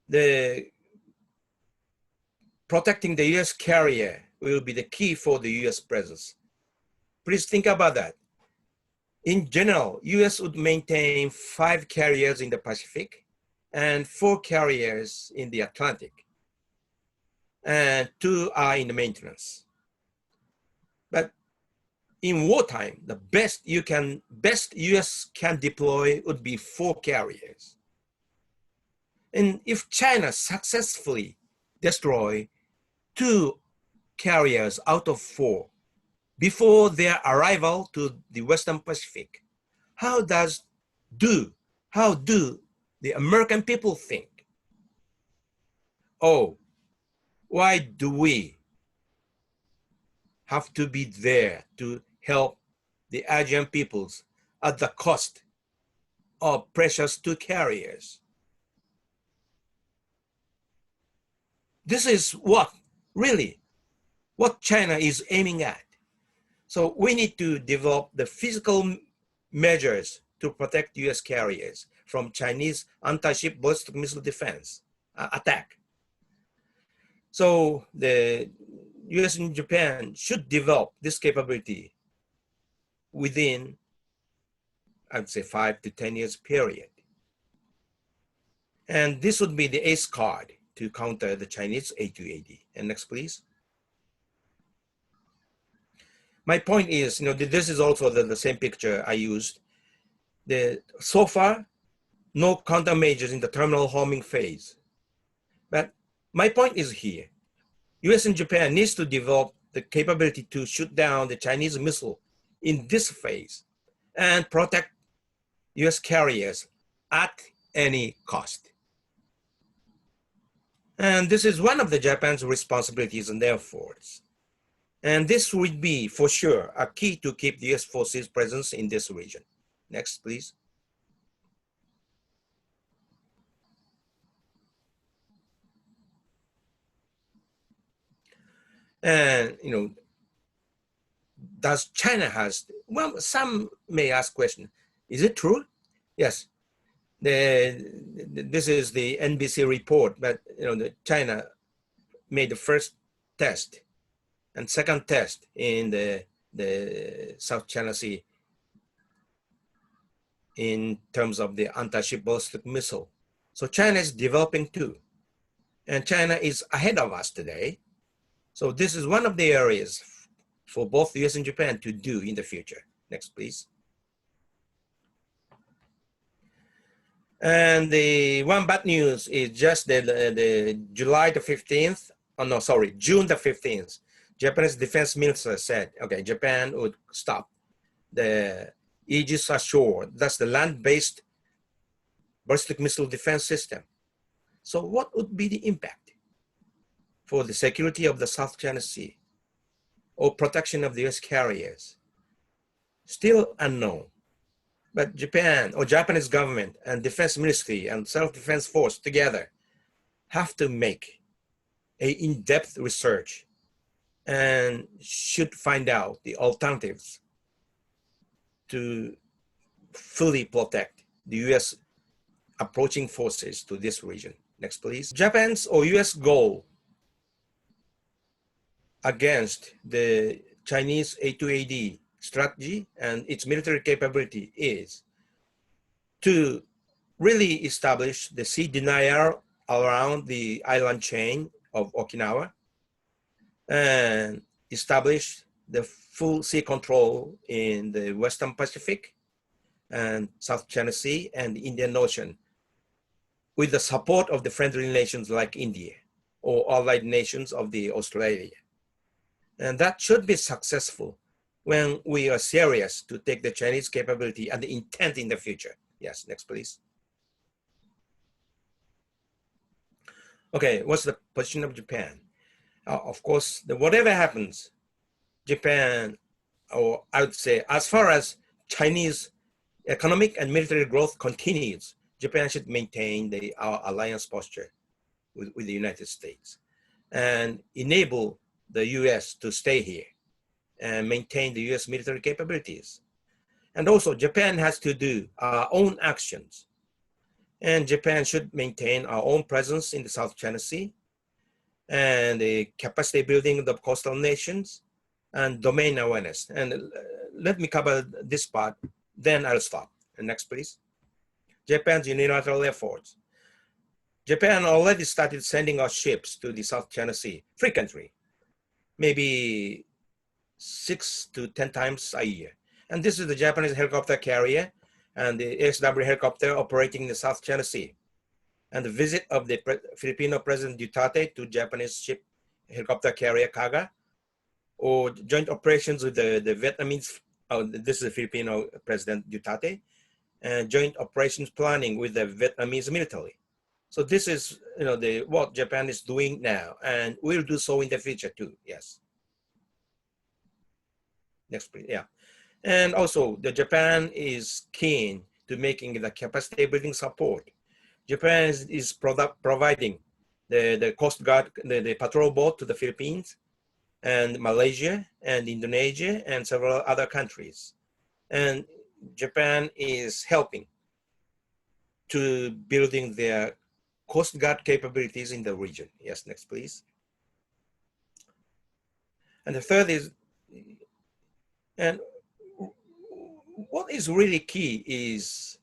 the protecting the US carrier will be the key for the US presence. Please think about that. In general, US would maintain 5 carriers in the Pacific and 4 carriers in the Atlantic, and 2 are in the maintenance. But in wartime, the best US can deploy would be 4 carriers. And if China successfully destroy 2 carriers out of 4 before their arrival to the Western Pacific, how do the American people think? Oh, why do we have to be there to help the Asian peoples at the cost of precious 2 carriers? This is what China is aiming at. So we need to develop the physical measures to protect US carriers from Chinese anti-ship ballistic missile defense attack. So the US and Japan should develop this capability within, I'd say, 5 to 10 years period. And this would be the ace card to counter the Chinese A2AD. And next, please. My point is, this is also the same picture I used. So far, no countermeasures in the terminal homing phase. But my point is here. US and Japan needs to develop the capability to shoot down the Chinese missile in this phase and protect US carriers at any cost. And this is one of the Japan's responsibilities and their efforts. And this would be, for sure, a key to keep the US forces' presence in this region. Next, please. And, does China has, well, some may ask question, is it true? Yes. This is the NBC report, but China made the first test and second test in the South China Sea in terms of the anti-ship ballistic missile. So China is developing too. And China is ahead of us today. So this is one of the areas for both the US and Japan to do in the future. Next, please. And the one bad news is just the July the 15th, June the 15th, Japanese defense minister said, okay, Japan would stop the Aegis Ashore, that's the land-based ballistic missile defense system. So what would be the impact for the security of the South China Sea or protection of the US carriers? Still unknown. But Japan or Japanese government and defense ministry and self-defense force together have to make a in-depth research and should find out the alternatives to fully protect the US approaching forces to this region. Next, please. Japan's or US goal against the Chinese A2AD strategy and its military capability is to really establish the sea denial around the island chain of Okinawa and establish the full sea control in the Western Pacific and South China Sea and the Indian Ocean with the support of the friendly nations like India or allied nations of the Australia. And that should be successful when we are serious to take the Chinese capability and the intent in the future. Yes, next please. Okay, what's the position of Japan? Of course, whatever happens, Japan, or I would say, as far as Chinese economic and military growth continues, Japan should maintain our alliance posture with the United States and enable the US to stay here and maintain the US military capabilities. And also, Japan has to do our own actions. And Japan should maintain our own presence in the South China Sea and the capacity building of the coastal nations and domain awareness. And let me cover this part, then I'll stop. And next, please. Japan's unilateral efforts. Japan already started sending our ships to the South China Sea frequently, maybe 6 to 10 times a year. And this is the Japanese helicopter carrier and the ASW helicopter operating in the South China Sea. And the visit of the Filipino President Duterte to Japanese ship helicopter carrier Kaga, or joint operations with the Vietnamese, this is the Filipino President Duterte, and joint operations planning with the Vietnamese military. So this is what Japan is doing now, and will do so in the future too. Yes. Next, please. Yeah. And also, Japan is keen to making the capacity building support. Japan is providing the Coast Guard, the patrol boat to the Philippines and Malaysia and Indonesia and several other countries. And Japan is helping to building their Coast Guard capabilities in the region. Yes, next, please. And the third is, and what is really key is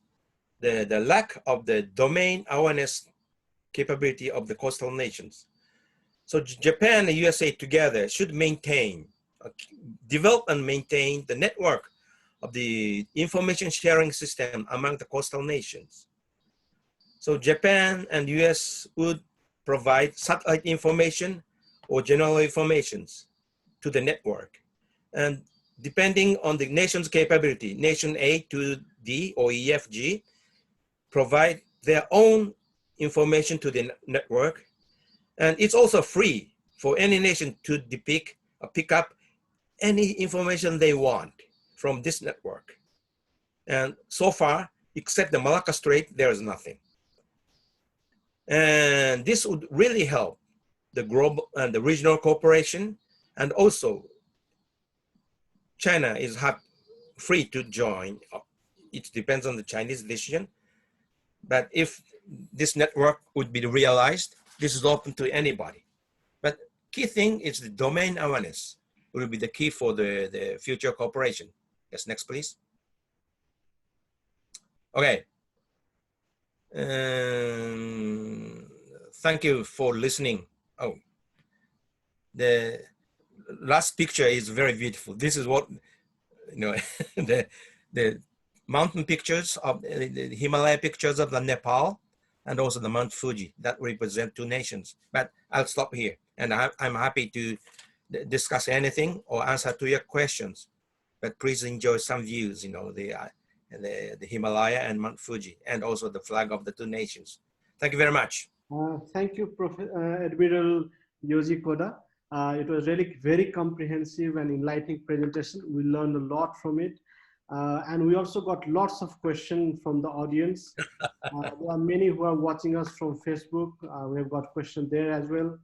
the lack of the domain awareness capability of the coastal nations. So Japan and USA together should maintain, develop and maintain the network of the information sharing system among the coastal nations. So Japan and US would provide satellite information or general informations to the network. And depending on the nation's capability, nation A to D or EFG provide their own information to the network. And it's also free for any nation to depict or pick up any information they want from this network. And so far, except the Malacca Strait, there is nothing. And this would really help the global and the regional cooperation. And also, China is free to join. It depends on the Chinese decision. But if this network would be realized, this is open to anybody. But key thing is the domain awareness will be the key for the future cooperation. Yes, next, please. Okay. Thank you for listening. Oh, the last picture is very beautiful. This is what, the mountain pictures of the Himalaya pictures of the Nepal and also the Mount Fuji that represent two nations. But I'll stop here, and I'm happy to discuss anything or answer to your questions. But please enjoy some views, the Himalaya and Mount Fuji, and also the flag of the two nations. Thank you very much. Thank you, Admiral Yoji Koda. It was really very comprehensive and enlightening presentation. We learned a lot from it. And we also got lots of questions from the audience. There are many who are watching us from Facebook. We have got questions there as well.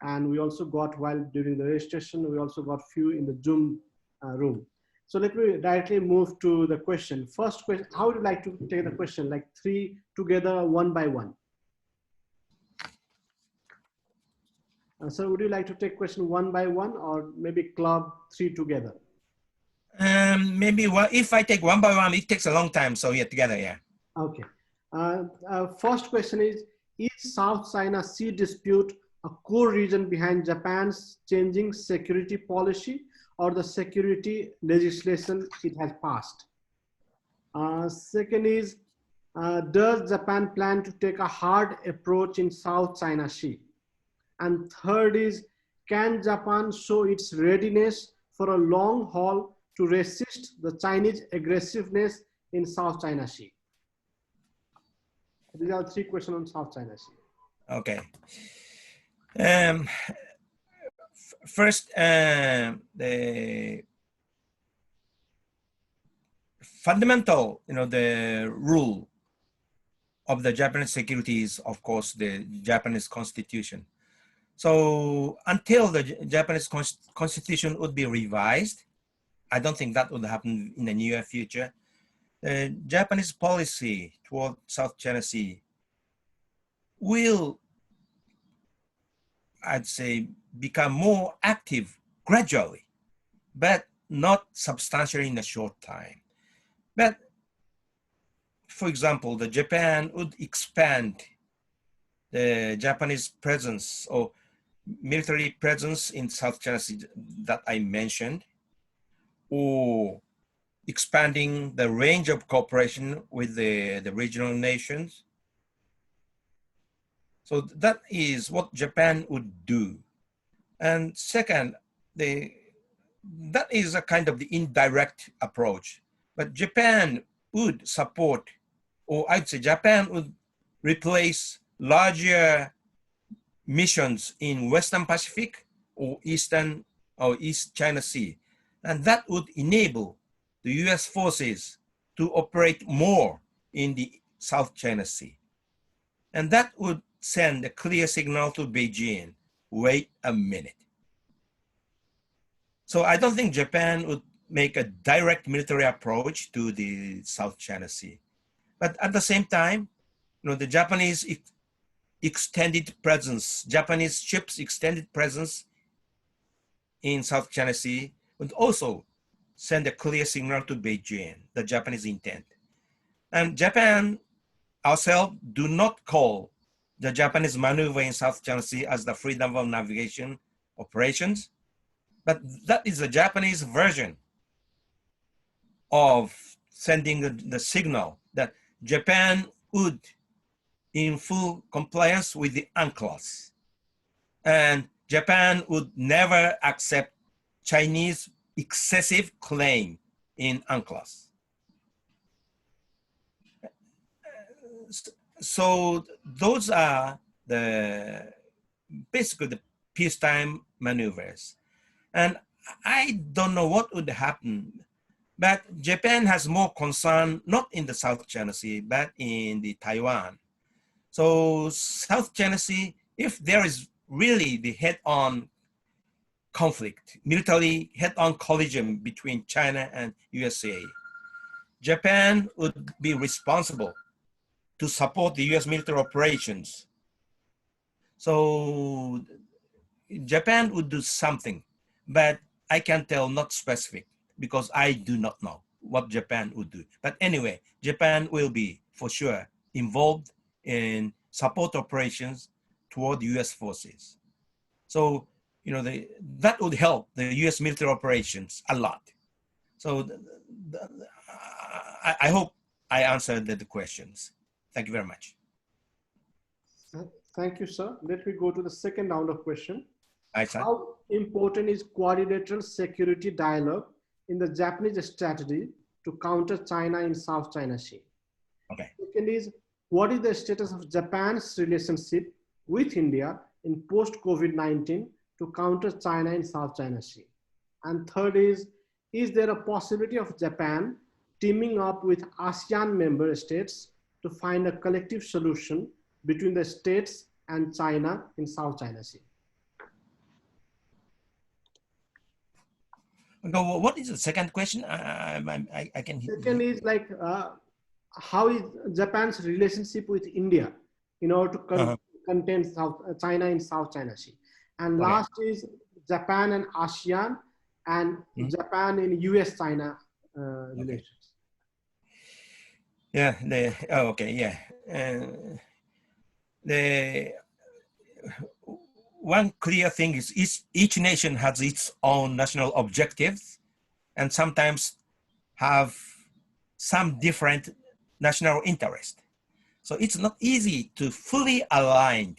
And we also got, while during the registration, we also got few in the Zoom room. So let me directly move to the question. First question, how would you like to take the question? Like three together, one by one? So would you like to take question one by one, or maybe club three together? Maybe if I take one by one, it takes a long time. So yeah, together, yeah. Okay. First question is South China Sea dispute a core reason behind Japan's changing security policy or the security legislation it has passed? Second is, does Japan plan to take a hard approach in South China Sea? And third is, can Japan show its readiness for a long haul to resist the Chinese aggressiveness in South China Sea? These are three questions on South China Sea. Okay. First, the fundamental, the rule of the Japanese security is, of course, the Japanese Constitution. So until the Japanese Constitution would be revised, I don't think that would happen in the near future. The Japanese policy toward South China Sea will, I'd say, become more active gradually, but not substantially in a short time. But for example, the Japan would expand the Japanese presence or military presence in South China Sea that I mentioned, or expanding the range of cooperation with the regional nations. So that is what Japan would do. And second, that is a kind of the indirect approach. But Japan would support, or I'd say Japan would replace larger missions in Western Pacific or Eastern or East China Sea. And that would enable the US forces to operate more in the South China Sea. And that would send a clear signal to Beijing, wait a minute. So I don't think Japan would make a direct military approach to the South China Sea. But at the same time, the Japanese extended presence, Japanese ships' extended presence in South China Sea would also send a clear signal to Beijing, the Japanese intent. And Japan ourselves do not call the Japanese maneuver in South China Sea as the freedom of navigation operations, but that is the Japanese version of sending the signal that Japan would, in full compliance with the UNCLOS, and Japan would never accept Chinese excessive claim in UNCLOS. So those are basically the peacetime maneuvers. And I don't know what would happen, but Japan has more concern, not in the South China Sea, but in the Taiwan. So South China Sea, if there is really the head-on conflict, military head-on collision between China and USA, Japan would be responsible to support the US military operations. So Japan would do something, but I can tell not specific because I do not know what Japan would do. But anyway, Japan will be for sure involved in support operations toward US forces. So, that would help the US military operations a lot. So I hope I answered the questions. Thank you very much. Thank you, sir. Let me go to the second round of questions. Right, sir. How important is quadrilateral security dialogue in the Japanese strategy to counter China in South China Sea? Okay. Second is, what is the status of Japan's relationship with India in post-COVID-19 to counter China in South China Sea? And third is there a possibility of Japan teaming up with ASEAN member states to find a collective solution between the states and China in South China Sea? What is the second question? I can hear. Second is like, how is Japan's relationship with India in order to contain China in South China Sea? And last is Japan and ASEAN and Japan and US-China relations. Yeah, the one clear thing is each nation has its own national objectives and sometimes have some different national interest. So it's not easy to fully align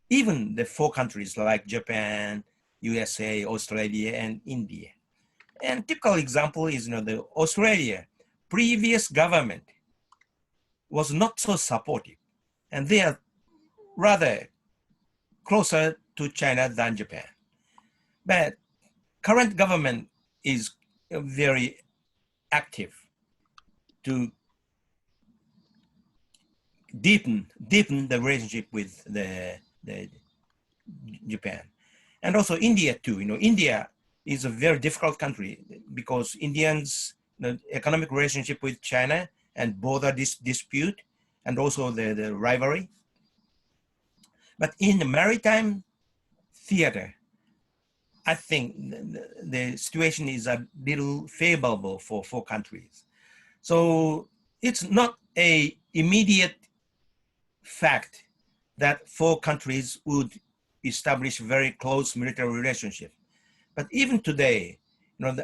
even the four countries like Japan, USA, Australia, and India. And typical example is, the Australia previous government was not so supportive, and they are rather closer to China than Japan. But current government is very active to deepen the relationship with the Japan. And also India too. India is a very difficult country because Indians, the economic relationship with China and border dispute and also the rivalry. But in the maritime theater, I think the situation is a little favorable for four countries. So it's not an immediate fact that four countries would establish very close military relationship. But even today,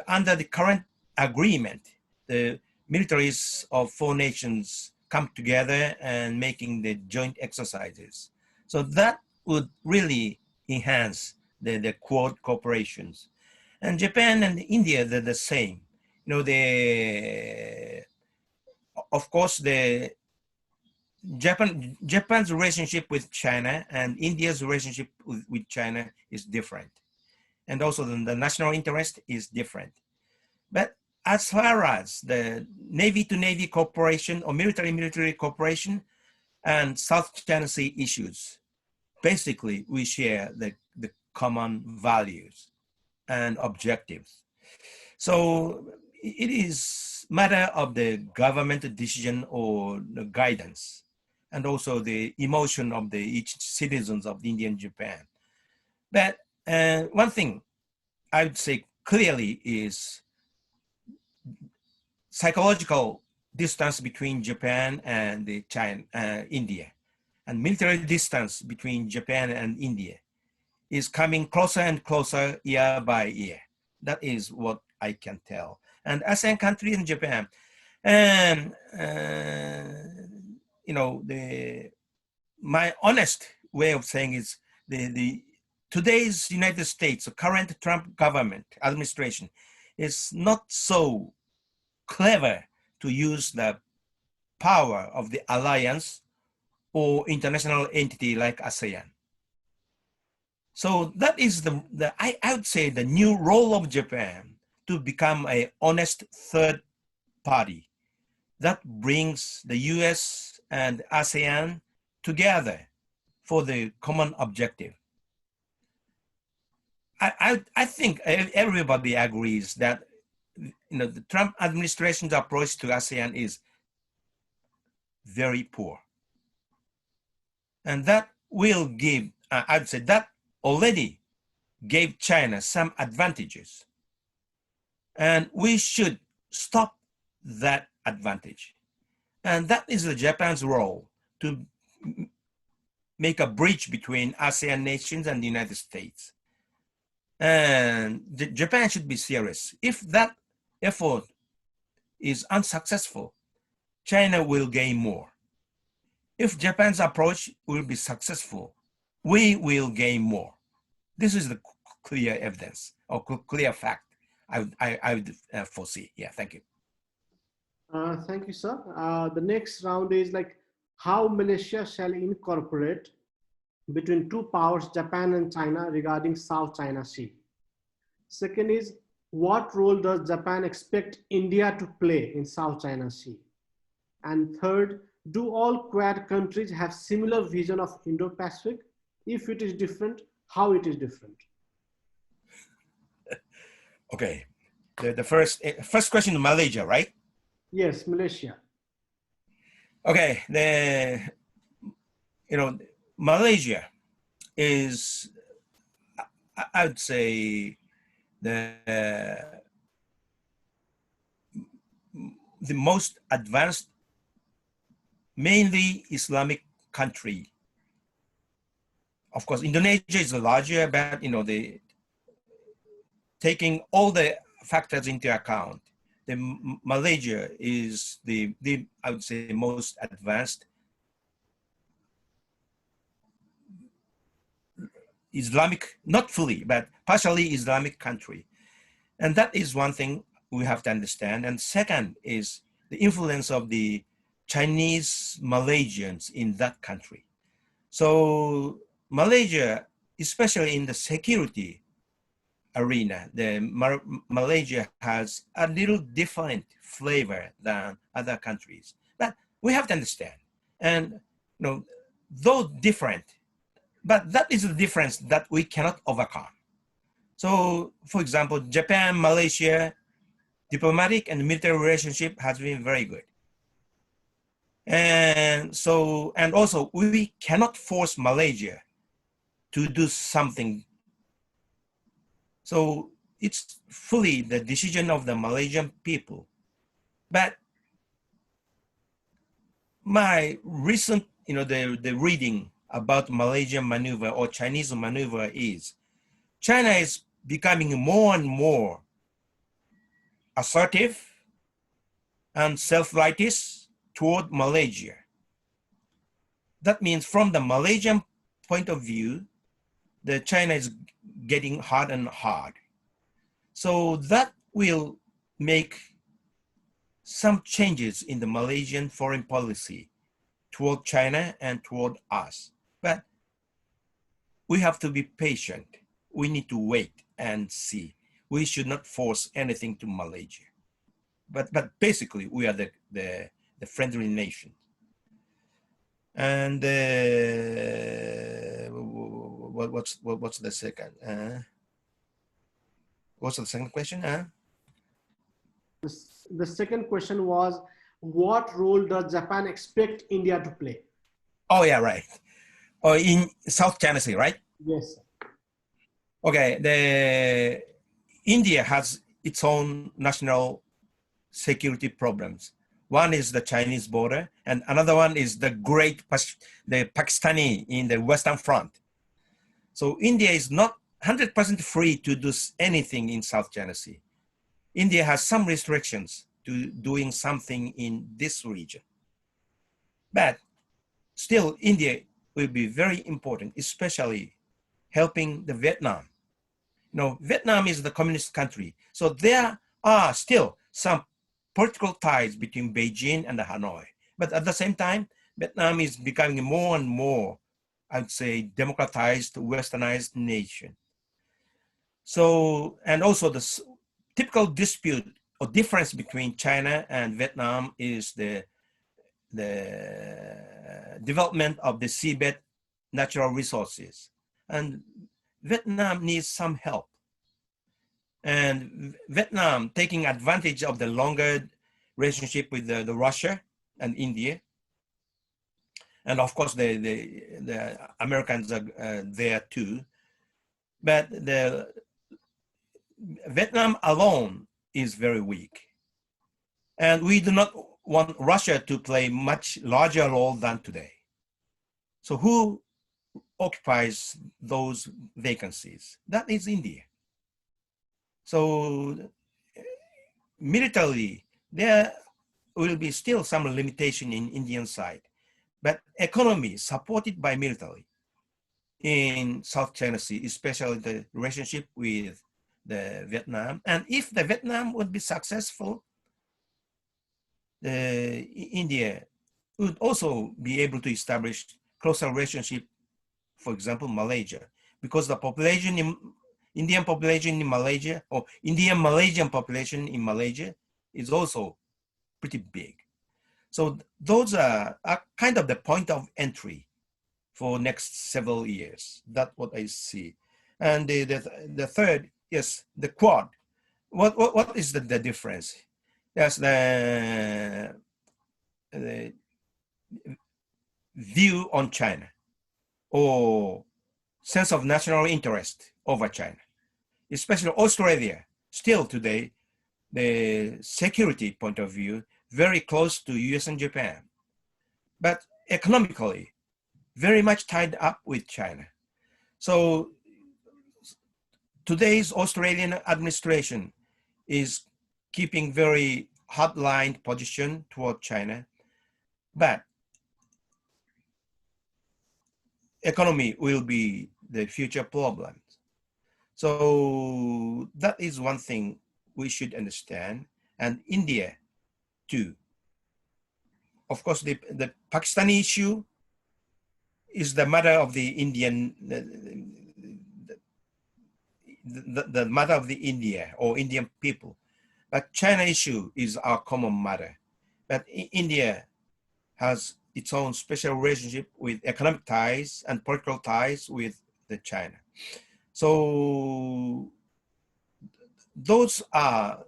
under the current agreement, the militaries of four nations come together and making the joint exercises. So that would really enhance the Quad cooperations. And Japan and India, they're the same. Of course, the Japan's relationship with China and India's relationship with China is different. And also the national interest is different. But as far as the Navy-to-Navy cooperation or military-military cooperation and South China Sea issues, basically we share the common values and objectives. So it is matter of the government decision or the guidance, and also the emotion of each citizens of India and Japan. But one thing I would say clearly is psychological distance between Japan and India, and military distance between Japan and India is coming closer and closer year by year. That is what I can tell. And ASEAN country and Japan, and my honest way of saying is today's United States, the current Trump government administration, is not so clever to use the power of the alliance or international entity like ASEAN. So that is I would say the new role of Japan to become an honest third party that brings the US and ASEAN together for the common objective. I think everybody agrees that the Trump administration's approach to ASEAN is very poor. And that will give, I'd say that already gave China some advantages. And we should stop that advantage. And that is Japan's role, to make a bridge between ASEAN nations and the United States. And Japan should be serious. If that effort is unsuccessful, China will gain more. If Japan's approach will be successful, we will gain more. This is the clear evidence or clear fact I would foresee. Yeah, thank you. Thank you, sir. The next round is like, how Malaysia shall incorporate between two powers, Japan and China, regarding South China Sea. Second is, what role does Japan expect India to play in South China Sea? And third, do all Quad countries have similar vision of Indo-Pacific? If it is different, how it is different? Okay. the first question, Malaysia, right? Yes, Malaysia. Okay, Malaysia is, I would say, the most advanced, mainly Islamic country. Of course, Indonesia is larger, but taking all the factors into account, the Malaysia is the I would say most advanced Islamic, not fully, but partially Islamic country. And that is one thing we have to understand. And second is the influence of the Chinese Malaysians in that country. So Malaysia, especially in the security arena, Malaysia has a little different flavor than other countries. But we have to understand. And though different, but that is the difference that we cannot overcome. So, for example, Japan, Malaysia, diplomatic and military relationship has been very good. And also we cannot force Malaysia to do something. So it's fully the decision of the Malaysian people. But my recent, the reading about Malaysian maneuver or Chinese maneuver is China is becoming more and more assertive and self-righteous toward Malaysia. That means from the Malaysian point of view, the China is getting hard and hard. So that will make some changes in the Malaysian foreign policy toward China and toward us. But we have to be patient. We need to wait and see. We should not force anything to Malaysia. But basically, we are the friendly nation. And what's the second? What's the second question? The second question was, what role does Japan expect India to play? Oh yeah, right. Oh, in South China Sea, right? Yes. Okay, India has its own national security problems. One is the Chinese border, and another one is the Pakistani in the Western Front. So India is not 100% free to do anything in South China Sea. India has some restrictions to doing something in this region. But still, India will be very important, especially helping the Vietnam. Vietnam is the communist country. So there are still some political ties between Beijing and Hanoi. But at the same time, Vietnam is becoming more and more, I would say, democratized, westernized nation. So, and also the typical dispute or difference between China and Vietnam is the development of the seabed natural resources. And Vietnam needs some help. And Vietnam taking advantage of the longer relationship with the Russia and India. And of course, the Americans are there too. But the Vietnam alone is very weak. And we do not want Russia to play much larger role than today. So who occupies those vacancies? That is India. So militarily, there will be still some limitation in Indian side, but economy supported by military in South China Sea, especially the relationship with the Vietnam. And if the Vietnam would be successful, India would also be able to establish closer relationship, for example, Malaysia, because the population Indian population in Malaysia, or Indian Malaysian population in Malaysia, is also pretty big. So those are kind of the point of entry for next several years. That's what I see. And the third, yes, the Quad. what is the difference? There's the view on China or sense of national interest over China, especially Australia. Still today, the security point of view, very close to US and Japan, but economically, very much tied up with China. So today's Australian administration is keeping very hardline position toward China, but economy will be the future problem. So that is one thing we should understand, and India too. Of course, the Pakistani issue is the mother of the Indian, the mother of the India or Indian people. But China issue is our common mother. But India has its own special relationship with economic ties and political ties with the China. So those are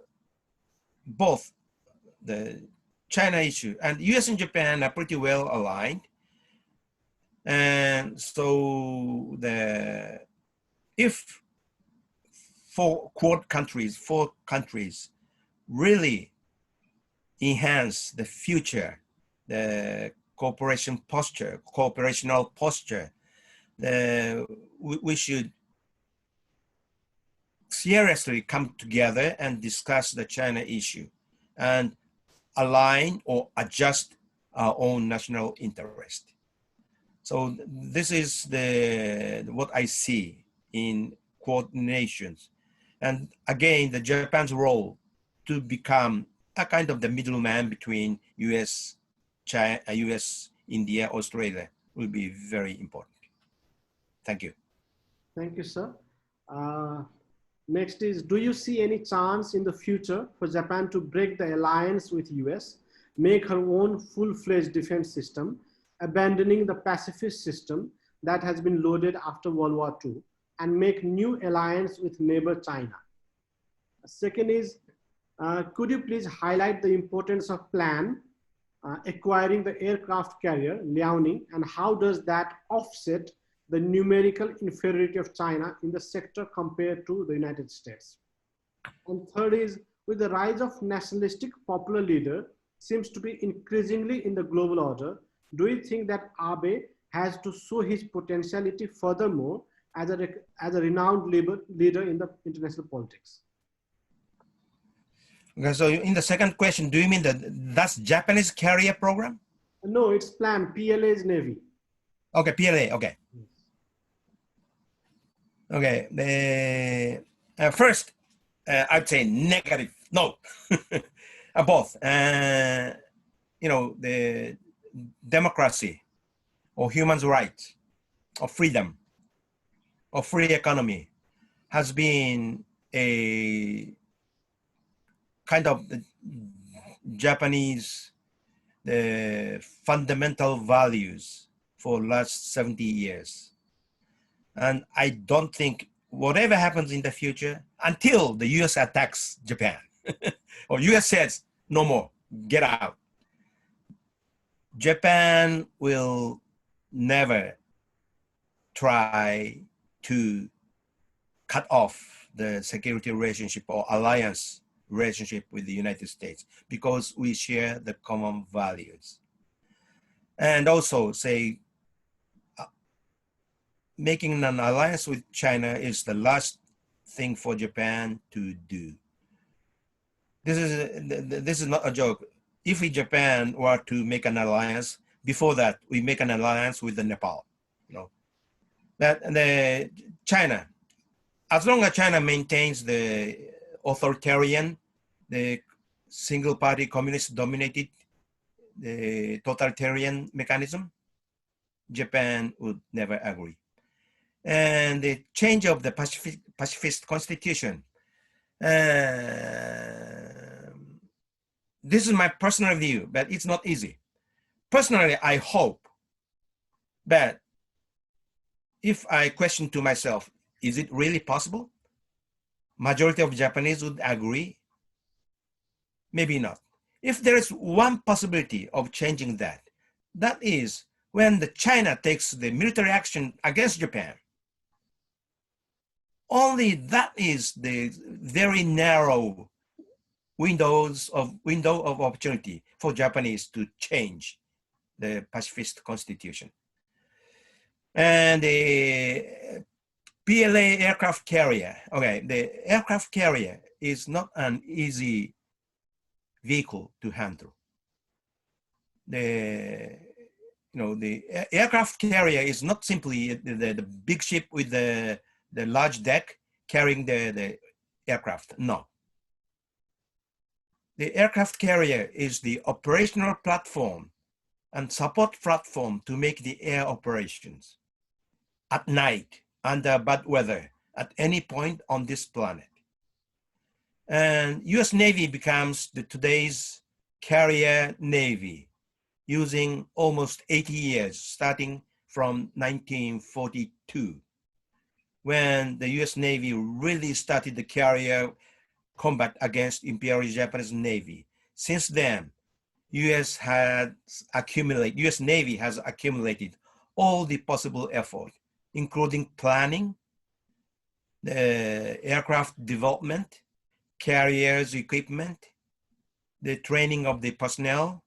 both the China issue, and US and Japan are pretty well aligned. And so if four countries really enhance the future, the cooperational posture, we should seriously come together and discuss the China issue and align or adjust our own national interest. So this is what I see in coordinations. And again, the Japan's role to become a kind of the middleman between US, China, US, India, Australia will be very important. Thank you. Thank you, sir. Next is, do you see any chance in the future for Japan to break the alliance with US, make her own full-fledged defense system, abandoning the pacifist system that has been loaded after World War II, and make new alliance with neighbor China? Second is, could you please highlight the importance of plan acquiring the aircraft carrier Liaoning, and how does that offset the numerical inferiority of China in the sector compared to the United States? And third is, with the rise of nationalistic popular leader seems to be increasingly in the global order, do you think that Abe has to show his potentiality furthermore as a renowned leader in the international politics? Okay, so in the second question, do you mean that's Japanese carrier program? No, it's planned. PLA's Navy. Okay, PLA, okay. Okay, first, I'd say negative, no, both. You know, the democracy or human rights or freedom or free economy has been a kind of the Japanese fundamental values for last 70 years. And I don't think whatever happens in the future, until the US attacks Japan, or US says, no more, get out, Japan will never try to cut off the security relationship or alliance relationship with the United States, because we share the common values. And also say, making an alliance with China is the last thing for Japan to do. This is not a joke. If Japan were to make an alliance, before that, we make an alliance with the Nepal, you know. That the China, as long as China maintains the authoritarian, the single party communist dominated, the totalitarian mechanism, Japan would never agree. And the change of the pacifist constitution. This is my personal view, but it's not easy. Personally, I hope that if I question to myself, is it really possible? majority of Japanese would agree? Maybe not. If there is one possibility of changing that, that is when the China takes the military action against Japan. Only that is the very narrow window of opportunity for Japanese to change the pacifist constitution. And the PLA aircraft carrier, okay, the aircraft carrier is not an easy vehicle to handle. The aircraft carrier is not simply the big ship with the large deck carrying the aircraft. No. The aircraft carrier is the operational platform and support platform to make the air operations at night, under bad weather, at any point on this planet. And US Navy becomes today's carrier Navy, using almost 80 years, starting from 1942, when the US Navy really started the carrier combat against Imperial Japanese Navy. Since then, US Navy has accumulated all the possible effort, including planning, the aircraft development, carriers equipment, the training of the personnel,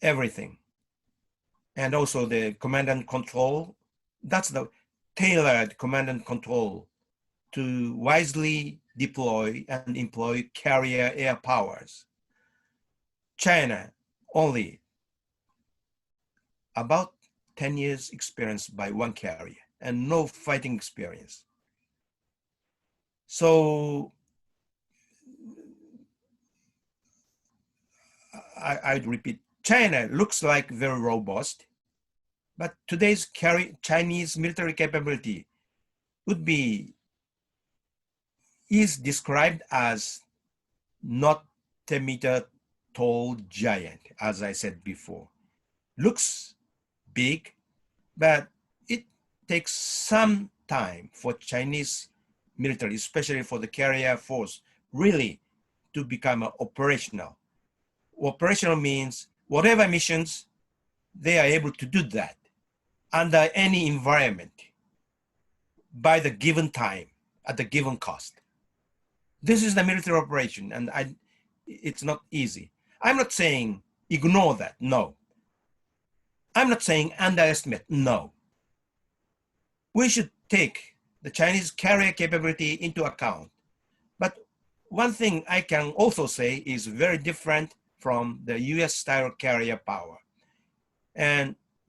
everything. And also the command and control. That's the tailored command and control to wisely deploy and employ carrier air powers. China only about 10 years experience by one carrier and no fighting experience. So I'd repeat, China looks like very robust, but today's Chinese military capability is described as not 10-meter tall giant, as I said before. Looks big, but it takes some time for Chinese military, especially for the carrier force, really to become operational. Operational means whatever missions, they are able to do that under any environment by the given time at the given cost. This is the military operation, and it's not easy. I'm not saying ignore that, no. I'm not saying underestimate, no. We should take the Chinese carrier capability into account. But one thing I can also say is very different from the US style carrier power.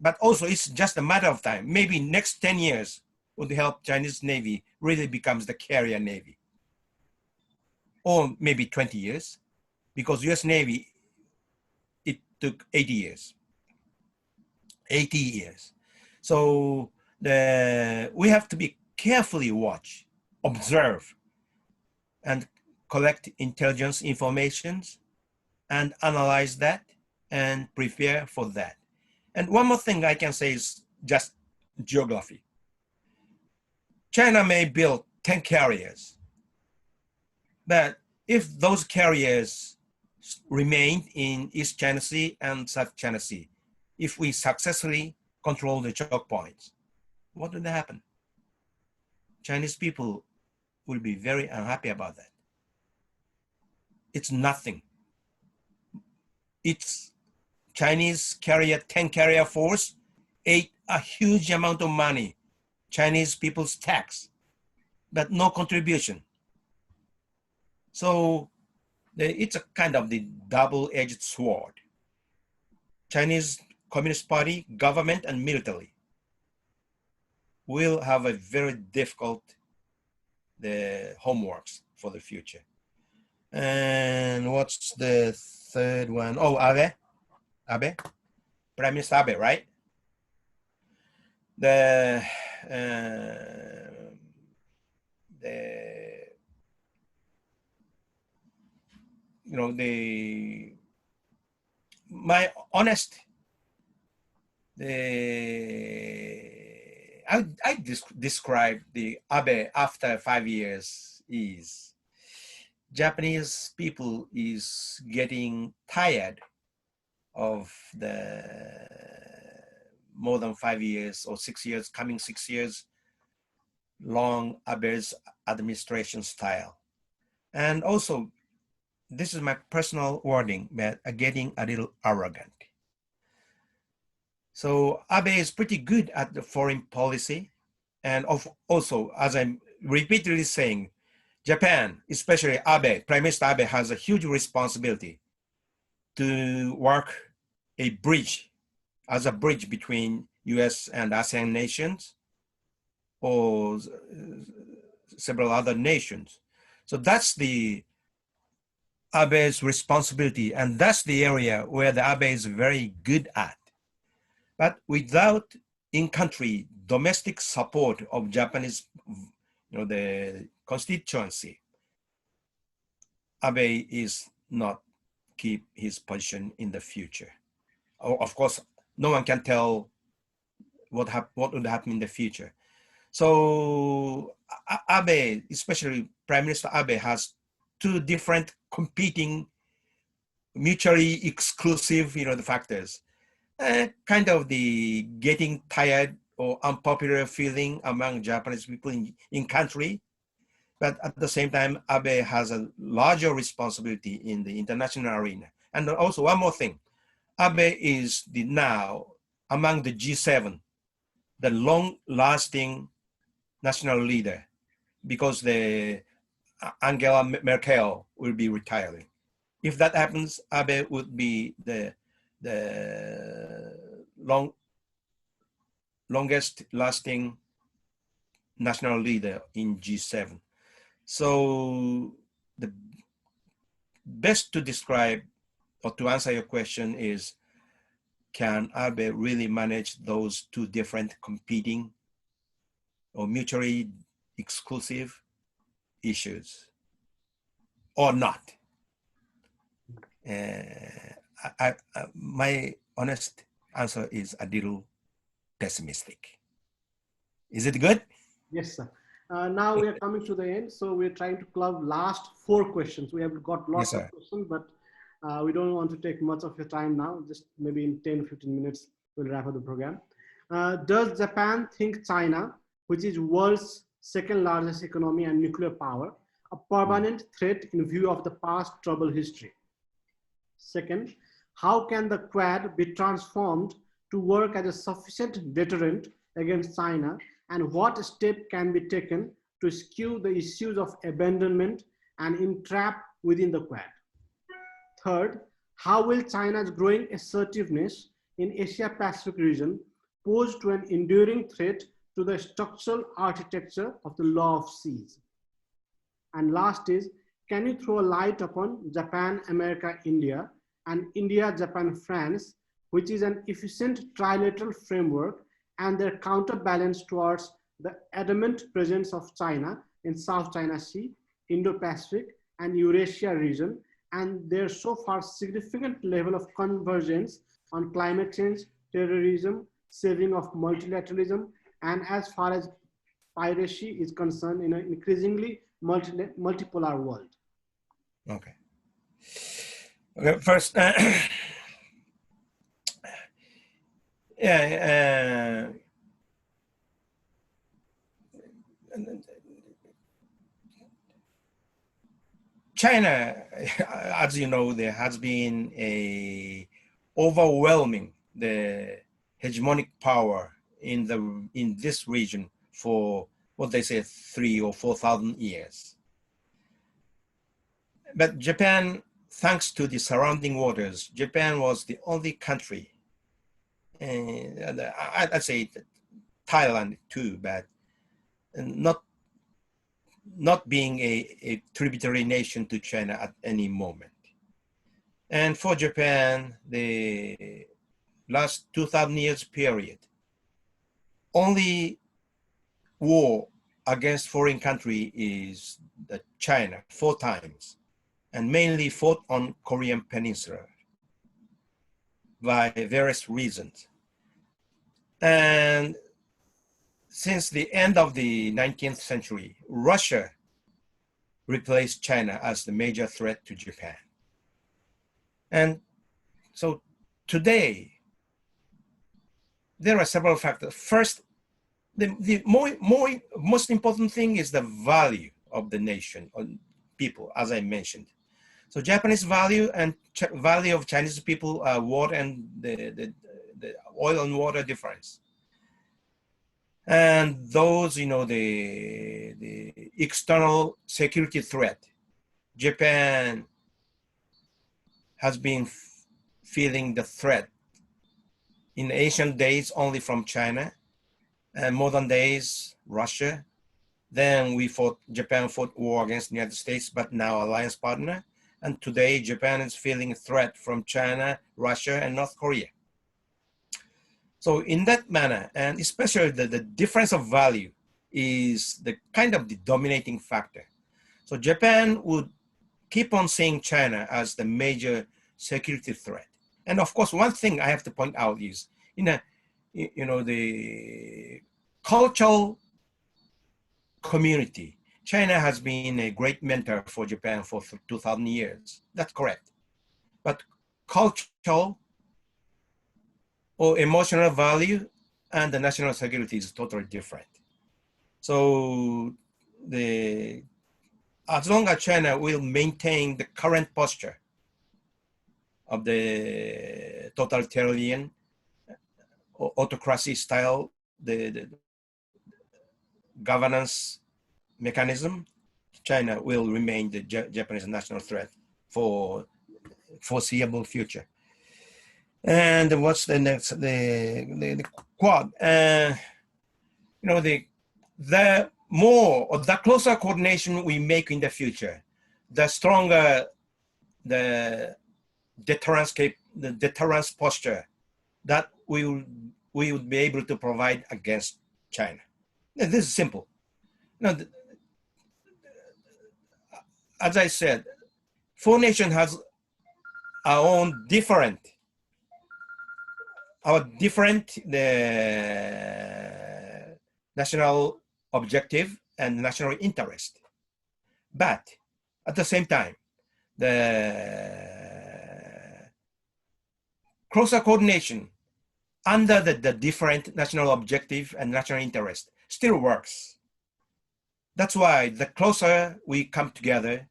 But also it's just a matter of time. Maybe next 10 years would help Chinese Navy really becomes the carrier Navy. Or maybe 20 years, because US Navy, it took 80 years. 80 years. So we have to be carefully watch, observe, and collect intelligence informations and analyze that and prepare for that. And one more thing I can say is just geography. China may build 10 carriers, but if those carriers remain in East China Sea and South China Sea, if we successfully control the choke points, what will happen? Chinese people will be very unhappy about that. It's nothing. It's Chinese 10 carrier force ate a huge amount of money, Chinese people's tax, but no contribution. So it's a kind of the double-edged sword. Chinese Communist Party, government, and military will have a very difficult homeworks for the future. And what's the third one? Oh, Abe, Prime Minister Abe, right? My honest, I describe the Abe after 5 years is Japanese people is getting tired of the more than 5 years or 6 years, coming 6 years, long Abe's administration style. And also, this is my personal wording, but getting a little arrogant. So Abe is pretty good at the foreign policy. And also, as I'm repeatedly saying, Japan, especially Abe, Prime Minister Abe, has a huge responsibility to work as a bridge between US and ASEAN nations or several other nations. So that's the Abe's responsibility, and that's the area where the Abe is very good at. But without in-country domestic support of Japanese, the constituency, Abe is not keep his position in the future. Of course, no one can tell what would happen in the future. So Abe, especially Prime Minister Abe, has two different competing, mutually exclusive, the factors. Kind of the getting tired or unpopular feeling among Japanese people in country. But at the same time, Abe has a larger responsibility in the international arena. And also one more thing, Abe is now among the G7, the long-lasting national leader, because the Angela Merkel will be retiring. If that happens, Abe would be the longest lasting national leader in G7. So the best to describe or to answer your question is, can Abe really manage those two different competing or mutually exclusive issues or not? My honest answer is a little pessimistic. Is it good? Yes, sir. Now we are coming to the end, so we're trying to club last 4 questions. We have got lots of questions, but we don't want to take much of your time now. Just maybe in 10-15 minutes, we'll wrap up the program. Does Japan think China, which is world's second largest economy and nuclear power, a permanent threat in view of the past troubled history? Second, how can the Quad be transformed to work as a sufficient deterrent against China, and what step can be taken to skew the issues of abandonment and entrap within the Quad? Third, how will China's growing assertiveness in Asia-Pacific region pose to an enduring threat to the structural architecture of the law of seas? And last is, can you throw a light upon Japan, America, India, and India, Japan, France, which is an efficient trilateral framework, and their counterbalance towards the adamant presence of China in South China Sea, Indo-Pacific, and Eurasia region, and their so far significant level of convergence on climate change, terrorism, saving of multilateralism, and as far as piracy is concerned in an increasingly multipolar world? Okay. First, China, as you know, there has been a overwhelming the hegemonic power in this region for what they say 3,000 or 4,000 years. But Japan, thanks to the surrounding waters, Japan was the only country, and I'd say Thailand too, but not being a tributary nation to China at any moment. And for Japan, the last 2,000 years period, only war against foreign country is China 4 times, and mainly fought on Korean Peninsula by various reasons. And since the end of the 19th century, Russia replace China as the major threat to Japan. And so today, there are several factors. First, the most important thing is the value of the nation or people, as I mentioned. So Japanese value and value of Chinese people are water and the oil and water difference. And those, the external security threat, Japan has been feeling the threat in ancient days only from China, and modern days, Russia. Then Japan fought war against the United States, but now alliance partner. And today, Japan is feeling a threat from China, Russia, and North Korea. So in that manner, and especially the difference of value is the kind of the dominating factor. So Japan would keep on seeing China as the major security threat. And of course, one thing I have to point out is, the cultural community, China has been a great mentor for Japan for 2,000 years. That's correct. But cultural or emotional value and the national security is totally different. So as long as China will maintain the current posture of the totalitarian or autocracy style, the governance mechanism, China will remain the Japanese national threat for foreseeable future. And what's the next? The Quad. The more or the closer coordination we make in the future, the stronger the deterrence posture that we would be able to provide against China. Now, this is simple. As I said, four nations has our own different national objective and national interest. But at the same time, the closer coordination under the different national objective and national interest still works. That's why the closer we come together,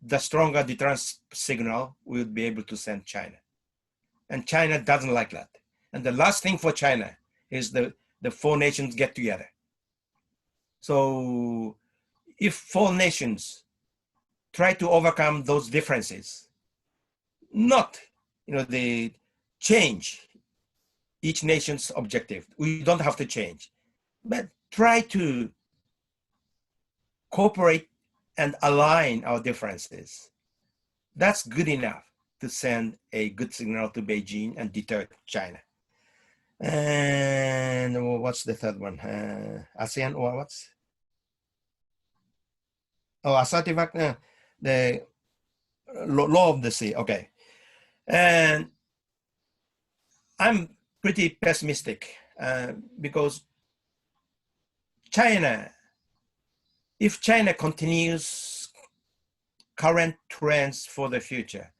the stronger deterrence signal we'll be able to send China. And China doesn't like that. And the last thing for China is the four nations get together. So if four nations try to overcome those differences, not, they change each nation's objective. We don't have to change, but try to cooperate and align our differences. That's good enough to send a good signal to Beijing and deter China. And what's the third one? ASEAN or what's? Oh, assertive act, the law of the sea. Okay. And I'm pretty pessimistic because if China continues current trends for the future,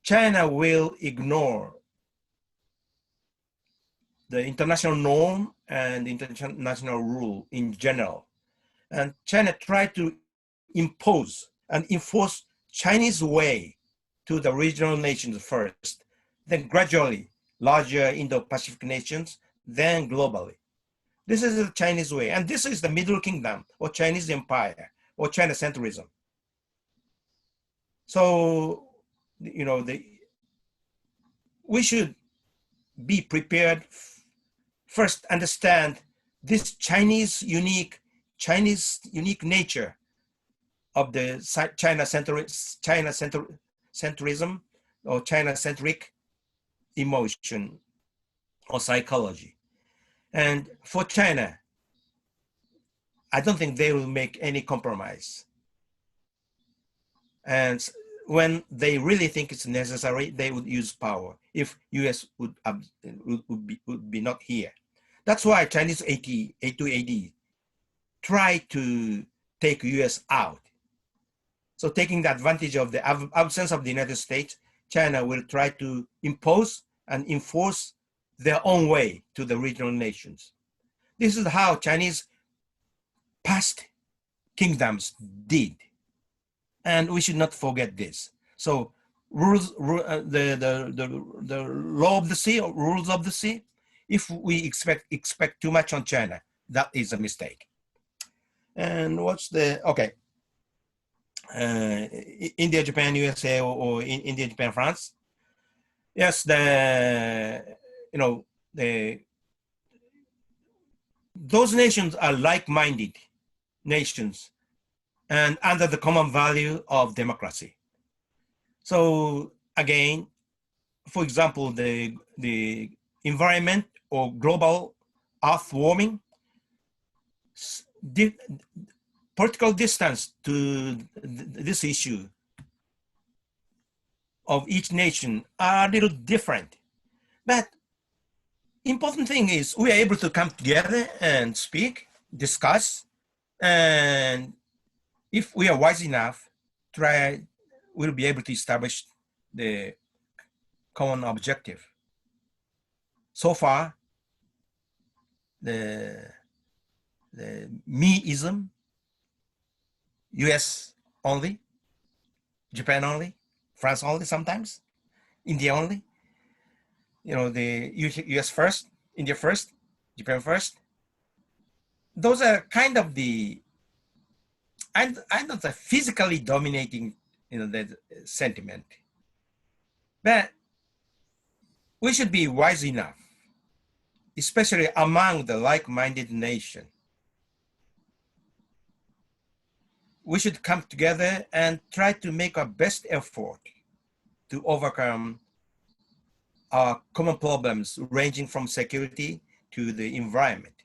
China will ignore the international norm and international rule in general. And China tried to impose and enforce Chinese way to the regional nations first, then gradually larger Indo-Pacific nations, then globally. This is the Chinese way. And this is the Middle Kingdom or Chinese Empire or China centrism. So, we should be prepared. First, understand this Chinese unique nature of the China centrism or China-centric emotion or psychology. And for China, I don't think they will make any compromise. And when they really think it's necessary, they would use power if US would be not here. That's why Chinese A2AD try to take US out So taking the advantage of the absence of the United States, China will try to impose and enforce their own way to the regional nations. This is how Chinese past kingdoms did. And we should not forget this. So the law of the sea, or rules of the sea, if we expect too much on China, that is a mistake. And what's the, okay. India, Japan, USA, or India, Japan, France. Yes, those nations are like-minded nations and under the common value of democracy. So again, for example, the environment or global earth warming, political distance to this issue of each nation are a little different. But important thing is we are able to come together and speak, discuss, and if we are wise enough, we'll be able to establish the common objective. So far, the me-ism, US only, Japan only, France only sometimes, India only, the US first, India first, Japan first. Those are kind of the, I'm not the physically dominating, the sentiment. But we should be wise enough, especially among the like-minded nation. We should come together and try to make our best effort to overcome our common problems ranging from security to the environment.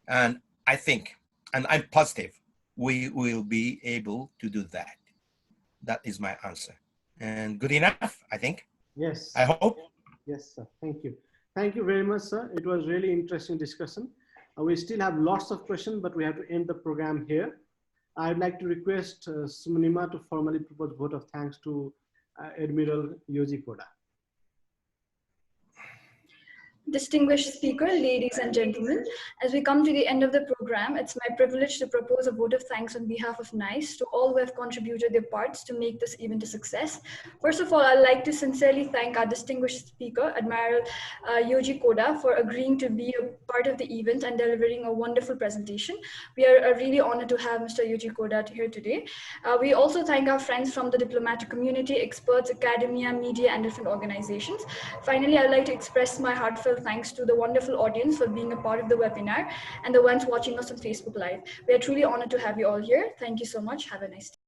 And I think, and I'm positive, we will be able to do that. That is my answer. And good enough, I think. Yes. I hope. Yes, sir. Thank you. Thank you very much, sir. It was really interesting discussion. We still have lots of questions, but we have to end the program here. I'd like to request Sumanima to formally propose vote of thanks to Admiral Yoji Koda. Distinguished speaker, ladies and gentlemen, as we come to the end of the program, it's my privilege to propose a vote of thanks on behalf of NICE to all who have contributed their parts to make this event a success. First of all, I'd like to sincerely thank our distinguished speaker, Admiral Yoji Koda, for agreeing to be a part of the event and delivering a wonderful presentation. We are really honored to have Mr. Yoji Koda here today. We also thank our friends from the diplomatic community, experts, academia, media, and different organizations. Finally, I'd like to express my heartfelt thanks to the wonderful audience for being a part of the webinar and the ones watching us on Facebook Live. We are truly honored to have you all here. Thank you so much. Have a nice day.